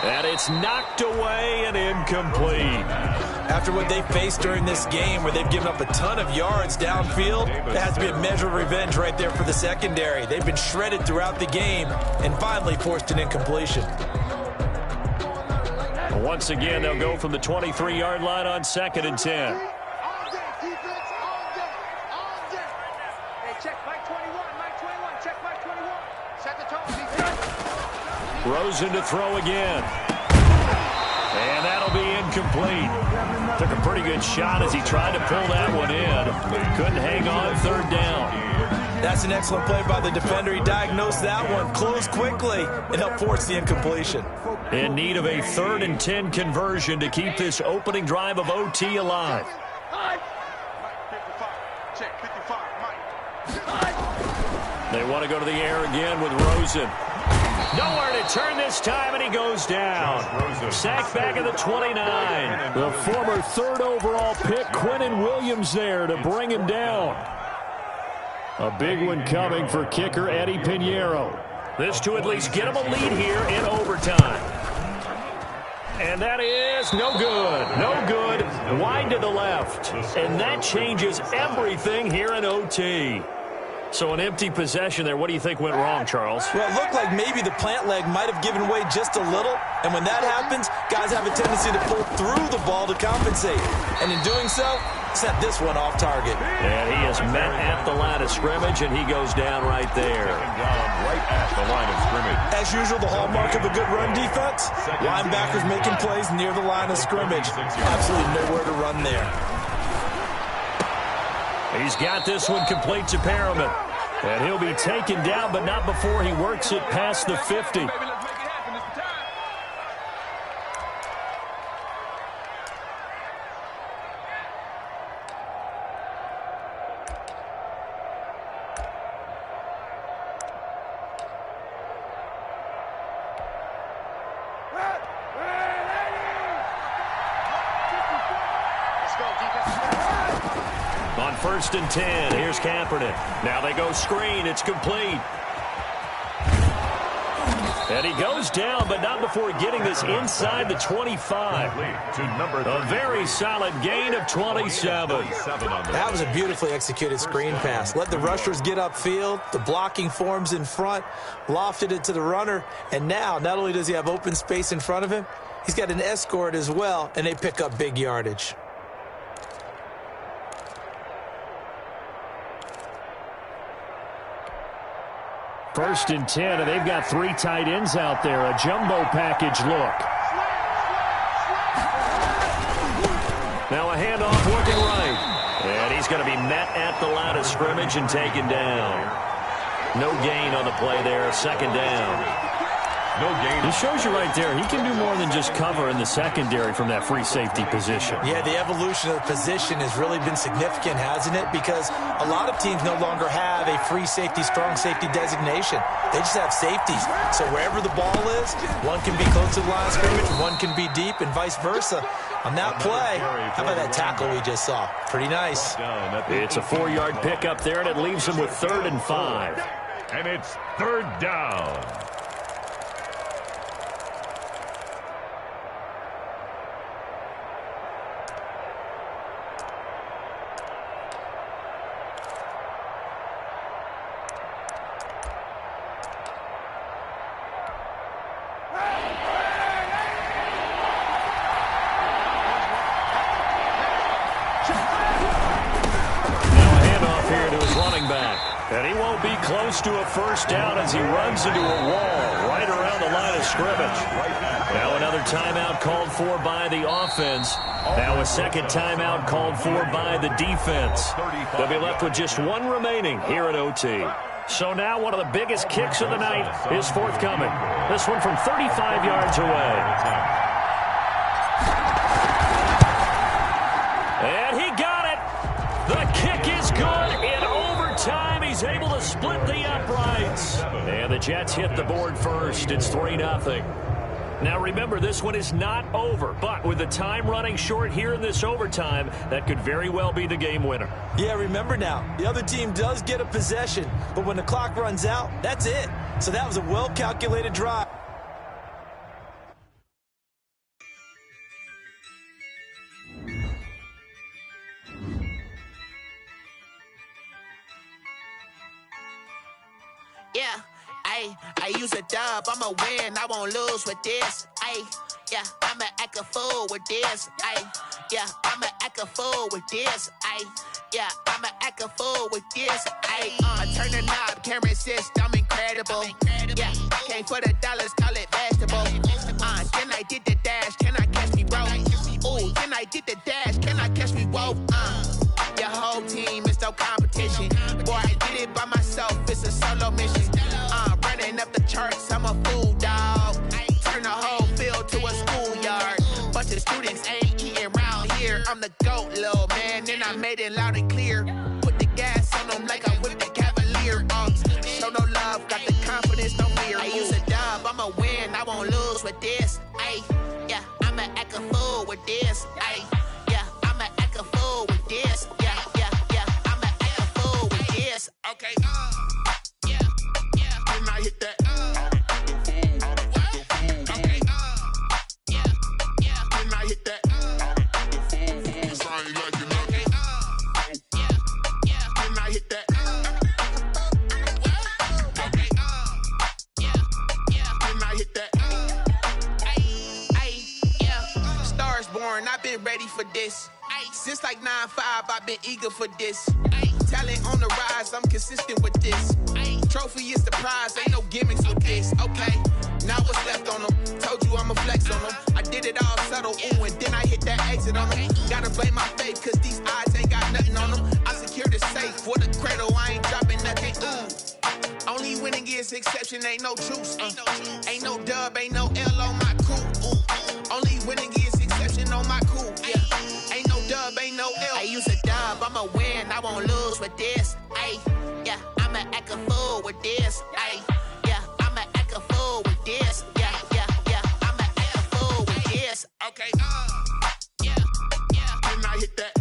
And it's knocked away and incomplete. After what they faced during this game, where they've given up a ton of yards downfield, there has to be a measure of revenge right there for the secondary. They've been shredded throughout the game and finally forced an incompletion. Once again, they'll go from the 23-yard line on 2nd and 10. Rosen to throw again. And that'll be incomplete. Took a pretty good shot as he tried to pull that one in. Couldn't hang on 3rd down. That's an excellent play by the defender. He diagnosed that one, closed quickly, and helped force the incompletion. In need of a 3rd and 10 conversion to keep this opening drive of OT alive. They want to go to the air again with Rosen. Nowhere to turn this time, and he goes down. Sacked back at the 29. The former 3rd overall pick, Quentin Williams, there to bring him down. A big one coming for kicker Eddie Pinheiro. This to at least get him a lead here in overtime. And that is no good. No good. Wide to the left. And that changes everything here in OT. So an empty possession there. What do you think went wrong, Charles? Well, it looked like maybe the plant leg might have given way just a little. And when that happens, guys have a tendency to pull through the ball to compensate. And in doing so, sent this one off target. And he is met at the line of scrimmage, and he goes down right there. Right at the line of scrimmage. As usual, the hallmark of a good run defense, linebackers making plays near the line of scrimmage. Absolutely nowhere to run there. He's got this one complete to Perriman. And he'll be taken down, but not before he works it past the 50. On 1st and 10, here's Kaepernick. Now they go screen. It's complete. And he goes down, but not before getting this inside the 25. A very solid gain of 27. That was a beautifully executed screen pass. Let the rushers get upfield. The blocking forms in front. Lofted it to the runner. And now, not only does he have open space in front of him, he's got an escort as well, and they pick up big yardage. First and 10, and they've got 3 tight ends out there. A jumbo package look. Now a handoff working right. And he's going to be met at the line of scrimmage and taken down. No gain on the play there, 2nd down. No gain. It shows you right there, he can do more than just cover in the secondary from that free safety position. Yeah, the evolution of the position has really been significant, hasn't it? Because a lot of teams no longer have a free safety, strong safety designation. They just have safeties. So wherever the ball is, one can be close to the line of scrimmage, one can be deep, and vice versa. On that play, how about that tackle we just saw? Pretty nice. It's a 4-yard pickup there, and it leaves him with 3rd and 5. And it's 3rd down. And he won't be close to a first down as he runs into a wall right around the line of scrimmage. Now another timeout called for by the offense. Now a second timeout called for by the defense. They'll be left with just one remaining here at OT. So now one of the biggest kicks of the night is forthcoming. This one from 35 yards away. And he got it. The kick is good in overtime. He's able to split the uprights. And the Jets hit the board first. It's 3-0. Now remember, this one is not over, but with the time running short here in this overtime, that could very well be the game winner. Yeah, remember now, the other team does get a possession, but when the clock runs out, that's it. So that was a well-calculated drive. Yeah, I use a dub, I'ma win, I won't lose with this. Yeah, I'ma act a fool with this. Yeah, I'ma act a fool with this. Yeah, I'ma act a fool with this. I turn the knob, camera assist, I'm incredible. Yeah, came for the dollars, call it vegetable. Then I did the dash, can I catch me, bro? Ooh, then I did the dash, can I catch me, whoa? Your whole team is no competition. Boy, I did it by myself, it's a solo mission. Running up the charts, I'm a fool, dog. Turn the whole field to a schoolyard. Bunch of students ain't eating round here. I'm the GOAT, little man, and I made it loud and clear. Put the gas on them like I whipped the Cavalier. Show no love, got the confidence, no fear. I use a dub, I'ma win, I won't lose with this. Yeah, I'ma act a fool with this. Yeah, I'ma act a fool with this. Yeah, I'ma act a fool with this. Okay, yeah, and I hit that. Okay, yeah, and I hit that. Sorry, like you know. Okay, yeah, and I hit that. Okay, yeah, and I hit that. Yeah, stars born, I've been ready for this. Since like 9-5, I've been eager for this. Talent on the rise, I'm consistent with this. Trophy is the prize, ain't no gimmicks with this. Okay, now what's left on them? Told you I'ma flex on them. I did it all subtle, ooh, and then I hit that exit on them. Gotta blame my faith, cause these odds ain't got nothing on them. I secured the safe for the cradle, I ain't dropping nothing, ooh. Only winning is exception, ain't no truce. Ain't no dub, ain't no L on my crew. Ooh. Only winning is exception on my crew. Yeah, ain't no dub, ain't no L. I use a dub, I'ma win, I won't lose with this. Yeah, I'ma act a fool with this. Yeah, I'ma act a fool with this. Yeah, I'ma act a fool with this. Okay, yeah, and I hit that.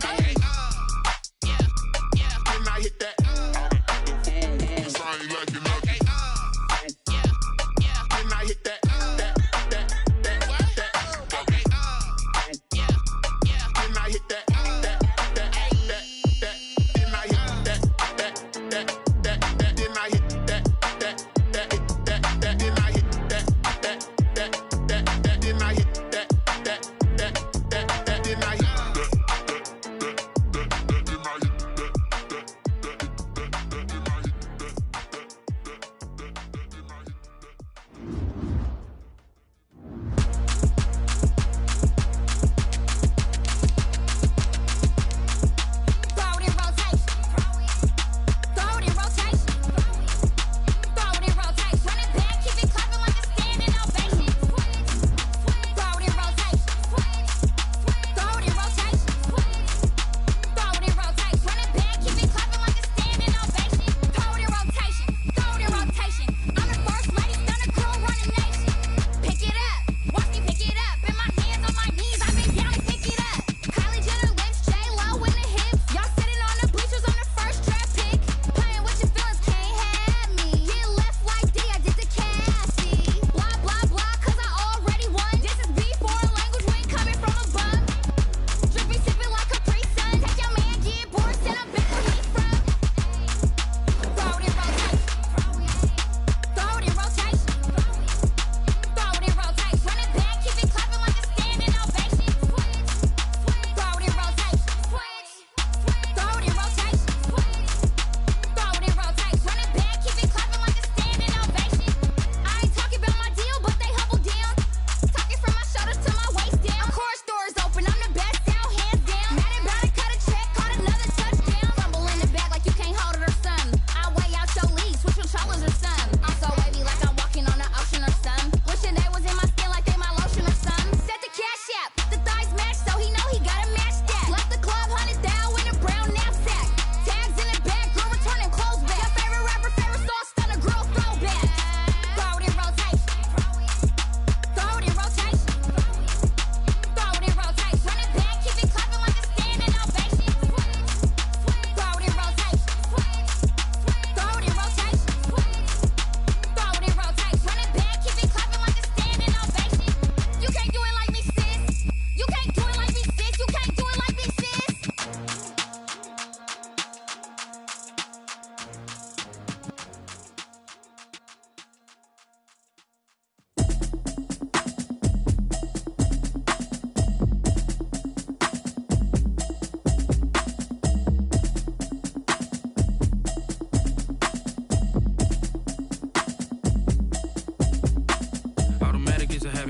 Okay, yeah, and I hit that. Sorry, like you know. Okay,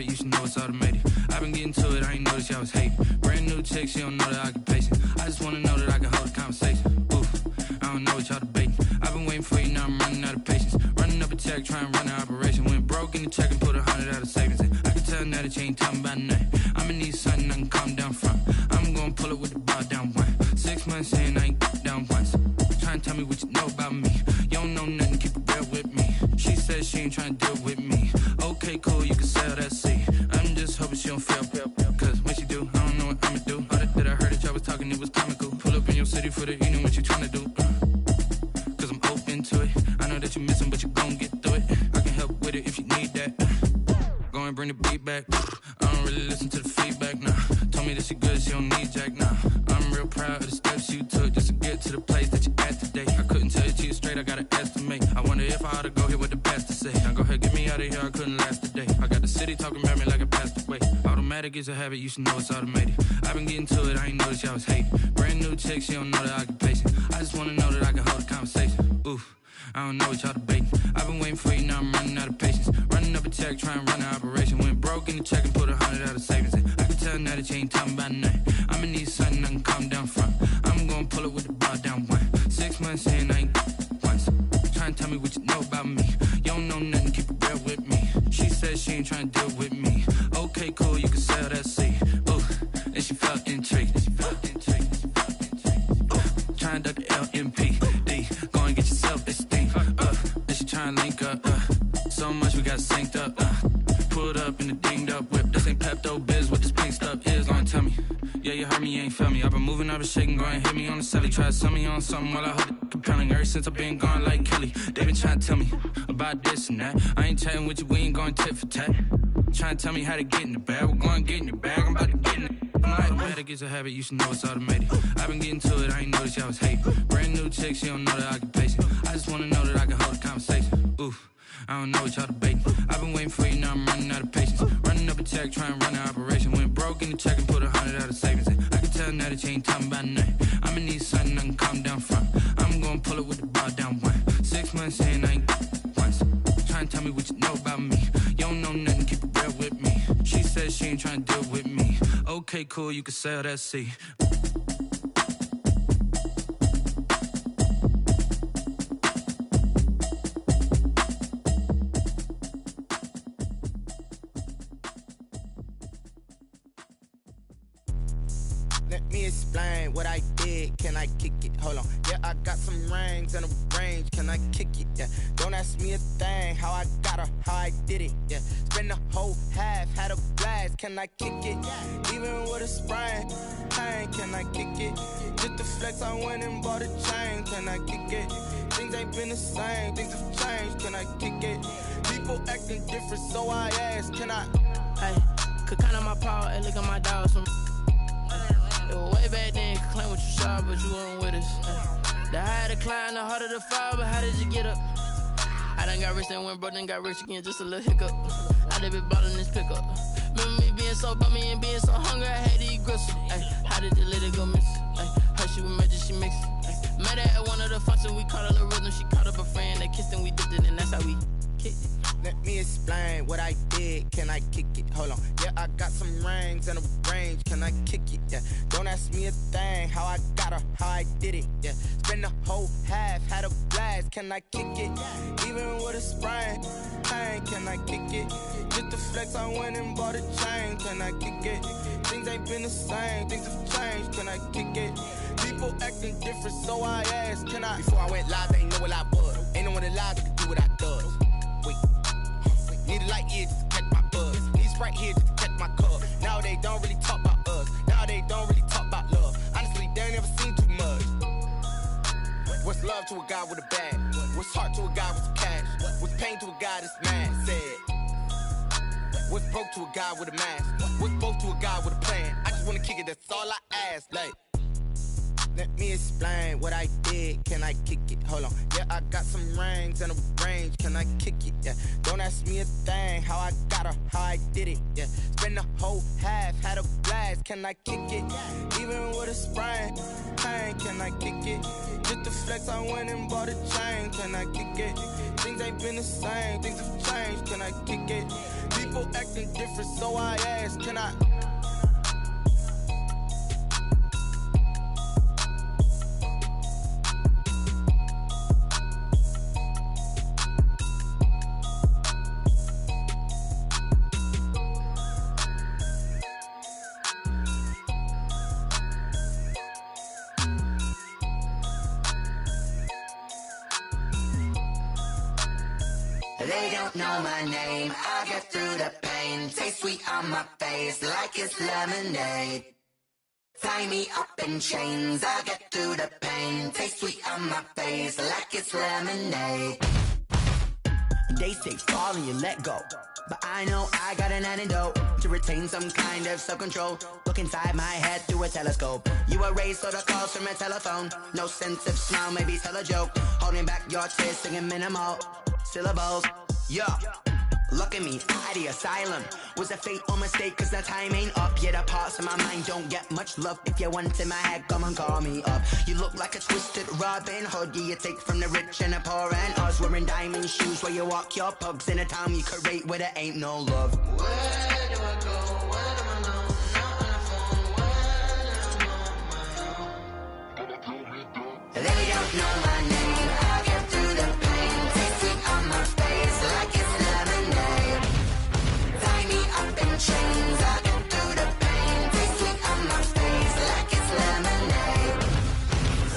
habit, you should know it's automated. I've been getting to it, I ain't noticed y'all was hating. Brand new chick, she don't know the occupation. I just wanna know that I can hold a conversation. Oof, I don't know what y'all debating. I've been waiting for you, now I'm running out of patience. Running up a check, trying to run an operation. Went broke in the check and put 100 out of savings in. I can tell now that you ain't talking about nothing. I'ma need something I can calm down from. I'm gonna pull it with the bar down one. 6 months saying I ain't down once. Trying to tell me what you know about me. You don't know nothing, keep it real with me. She said she ain't trying to deal with me. Okay, cool, you can sell that seat. I'm just hoping she don't fail. Cause when she do, I don't know what I'ma do. All that I heard that y'all was talking, it was comical. Pull up in your city for the evening, what you trying to do? Cause I'm open to it. I know that you're missing, but you gon' get through it. I can help with it if you need that. Go and bring the beat back. I don't really listen to the feedback, nah. Told me that she good, she don't need jack, nah. I'm real proud of the steps you took just to get to the place that you at today. I couldn't tell you to you straight, I gotta estimate. I wonder if I ought to go here with the pastor say. Now go ahead, get me out of here, I couldn't last a day. I got the city talking about me like I passed away. Automatic is a habit, you should know it's automated. I've been getting to it, I ain't noticed y'all was hating. Brand new chick, she don't know the occupation. I just wanna know that I can hold a conversation. Oof, I don't know what y'all debating. I've been waiting for you, now I'm running out of patience. Running up a check, trying to run an operation. Went broke in the check and put 100 out of savings in. I can tell now that you ain't talking about nothing. I'ma need something I can calm down from. I'm gonna pull it with the bar down one. 6 months saying I ain't once. Trying to tell me what you know about me. You don't know nothing, keep it real with me. She said she ain't trying to deal with me. Okay, cool, you can sell that seat. Ooh, and she felt intrigued. Trying to duck the LMPD. Go and get yourself esteem. And she trying to link up. So much we got synced up. Pulled up in the dinged up whip. This ain't Pepto Biz, what this pink stuff is. Go and tell me. Yeah, you heard me, you ain't felt me. I've been moving, I've been shaking, go and hit me on the celly. Try to sell me on something while I hold it compelling. Ever since I've been gone like Kelly, they been trying to tell me about this and that. I ain't chatting with you, we ain't going tit for tat. Trying to tell me how to get in the bag. We're going to get in the bag, I'm about to get in it. Automatic is a habit, you should know it's automated. I've been getting to it, I ain't noticed y'all was hating. Brand new chick, she don't know the occupation. I just wanna know that I can hold a conversation. Oof, I don't know what y'all debating. I've been waiting for you, now I'm running out of patience. Running up a check, trying to run an operation. Went broke in the check and put 100 out of savings in. I can tell now that you ain't talking about nothing. I'ma need something I can calm down from. I'm gonna pull it with the bar down one. 6 months saying I ain't once. Trying to tell me what you know about me. You don't know nothing, keep it real with me. She said she ain't trying to deal with me. Okay, cool, you can sell that seat. Let me explain what I did. Can I kick it? Hold on. Yeah, I got some rings and a range. Can I kick it? Yeah. Don't ask me a thing. How I got her, how I did it. Yeah. Spend the whole half, had a blast. Can I kick it? Even with a sprain, pain. Can I kick it? Just the flex, I went and bought a chain. Can I kick it? Things ain't been the same. Things have changed. Can I kick it? People acting different, so I ask. Can I? Hey, could count on my power and look at my dogs from. It was way back then, could claim what you saw, but you weren't with us. The higher the climb, the harder the fall, but how did you get up? I done got rich and went broke, then got rich again, just a little hiccup. I done been ballin' this pickup. Remember me being so bummy and being so hungry, I had to eat gristle. How did the lady go miss? Her she was magic, she mixed. Met her at one of the functions, we caught her the rhythm, she caught up a friend, they kissed and we dipped it, and that's how we kicked it. Let me explain what I did. Can I kick it? Hold on. Yeah, I got some rings and a range. Can I kick it? Yeah. Don't ask me a thing. How I got her, how I did it. Yeah. Spend the whole half, had a blast. Can I kick it? Even with a sprain, pain. Can I kick it? Just the flex, I went and bought a chain. Can I kick it? Things ain't been the same. Things have changed. Can I kick it? People acting different, so I asked. Can I? Before I went live, they ain't know what I was. Ain't no one alive that could do what I does. Wait. Need a light here just to catch my buzz. Need Sprite here just to catch my cup. Now they don't really talk about us. Now they don't really talk about love. Honestly, they ain't never seen too much. What's love to a guy with a bag? What's heart to a guy with some cash? What's pain to a guy that's mad? Said. What's broke to a guy with a mask? What's both to a guy with a plan? I just wanna kick it, that's all I ask. Like, Let me explain what I did. Can I kick it? Hold on. Yeah, I got some rings and a range. Can I kick it? Yeah. Don't ask me a thing. How I got her, how I did it. Yeah. Spend the whole half, had a blast. Can I kick it? Even with a sprain, pain. Can I kick it? Just to flex, I went and bought a chain. Can I kick it? Things ain't been the same. Things have changed. Can I kick it? People acting different, so I ask. Can I? They don't know my name, I get through the pain. Taste sweet on my face like it's lemonade. Tie me up in chains, I get through the pain. Taste sweet on my face like it's lemonade. They say fall and you let go, but I know I got an antidote to retain some kind of self-control. Look inside my head through a telescope. You erase all the calls from a telephone. No sense of smile, maybe tell a joke. Holding back your tears, singing minimal syllables. Yeah, look at me, out the asylum. Was a fate or mistake, cause the time ain't up. Yeah, the parts of my mind don't get much love. If you want in my head, come and call me up. You look like a twisted Robin Hood. Yeah, you take from the rich and the poor and us. Wearing diamond shoes where you walk your pugs in a town you create where there ain't no love. Where do I go? Where do I know? Not on the phone, when I'm on my own. They don't know my name, I get through the pain. Taste sweet on my face like it's lemonade. Tie me up in chains, I get through the pain. Taste sweet on my face like it's lemonade.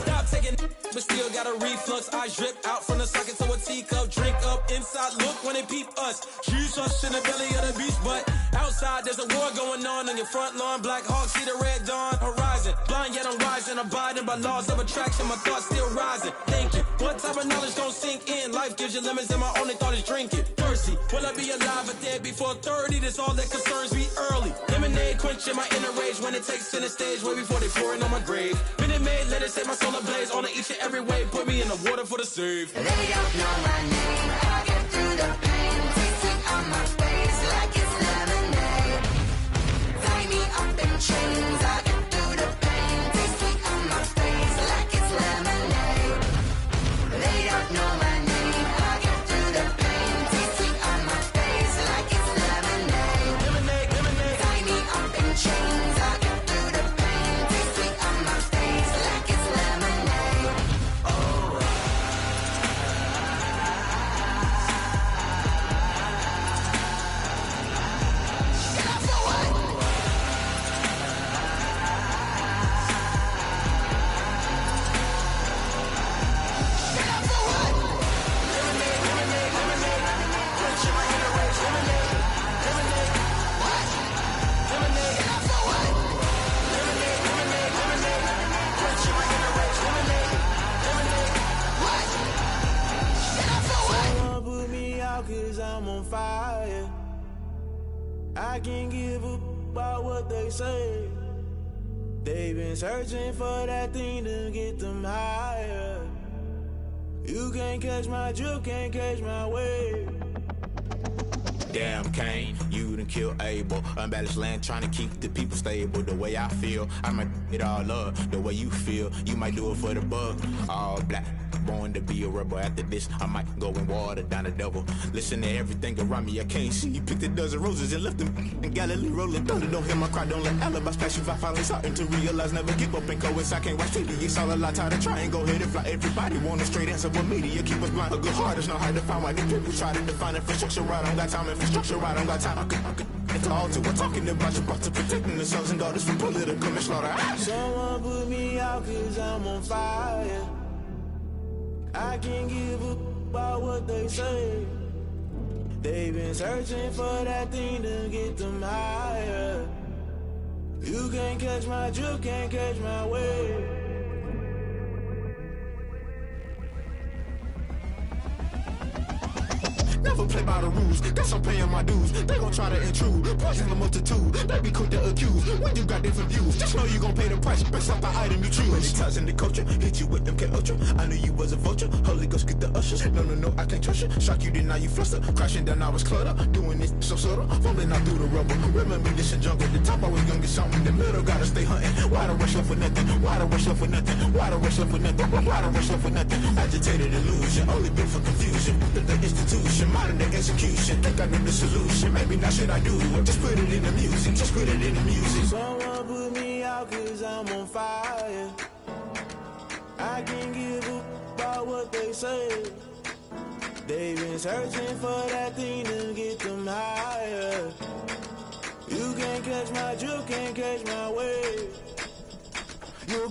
Stop taking but still got a reflux. Eyes drip out from the socket to a teacup. Drink up inside, look when they peep us. Jesus in the belly of the beast, but outside there's a war going on your front lawn. Black Hawk, see the red dawn horizon. Blind yet I'm rising, abiding by laws of attraction. My thoughts still rising, thinking what type of knowledge gon' sink in? Life gives you lemons and my only thought is drinking. Thirsty, will I be alive or dead before 30? That's all that concerns me early. Lemonade quenching my inner rage when it takes center stage way before they pouring on my grave. Minute Maid, let it set my soul ablaze on each and every way. Put me in the water for the save. They don't know my name, I get through the pain. Taste sweet on my face like it's lemonade. Tie me up in chains, I get through the pain. Taste sweet on my face like it's lemonade. They don't know my name, I get through the pain. Taste sweet on my face like it's lemonade. Lemonade, lemonade. Tie me up in chains, I get through the pain. Taste sweet on my face like it's lemonade. Oh. Someone put me out cause I'm on fire. I can't give a about what they say. They've been searching for that thing to get them higher. You can't catch my drift, can't catch my wave. Damn Kane, you done killed Abel. Unbalanced land trying to keep the people stable. The way I feel, I might it all up. The way you feel, you might do it for the bug. All black, born to be a rebel. After this, I might go and water down the devil. Listen to everything around me, I can't see. Picked a dozen roses and left them in Galilee rolling thunder. Don't hear my cry, don't let alibis pass you. I finally starting to realize, never give up and coincide. I can't watch TV, it's all a lot. Time to try and go ahead and fly. Everybody want a straight answer, but media keep us blind. A good heart is not hard to find. Why these people try to define infrastructure right? I don't got time, infrastructure right, I don't got time. I could it's all to. We're talking about your about to protecting the sons and daughters from political and slaughter. Someone put me out cause I'm on fire. I can't give a about what they say. They've been searching for that thing to get them higher. You can't catch my drift, can't catch my wave. Now never play by the rules. Guess I'm paying my dues. They gon' try to intrude, poison the multitude. They be quick to accuse when you got different views. Just know you gon' pay the price based off the item you choose. Many times in the culture, hit you with MK Ultra. I knew you was a vulture. Holy Ghost get the ushers. No, I can't trust you. Shock you, then now you fluster. Crashing down, I was clutter. Doing this so subtle, falling out through the rubble. Remember this in jungle. The top I was gonna get something. The middle gotta stay hunting. Why the rush left for nothing? Why the rush left for nothing? Why the rush left for nothing? Why the rush left for nothing? Agitated illusion, only built for confusion. The institution, modern day execution. Think I know the solution. Maybe not should I do it? Just put it in the music. Just put it in the music. Someone put me out 'cause I'm on fire. I can't give up about what they say. They've been searching for that thing to get them higher. You can't catch my drift, can't catch my wave. You're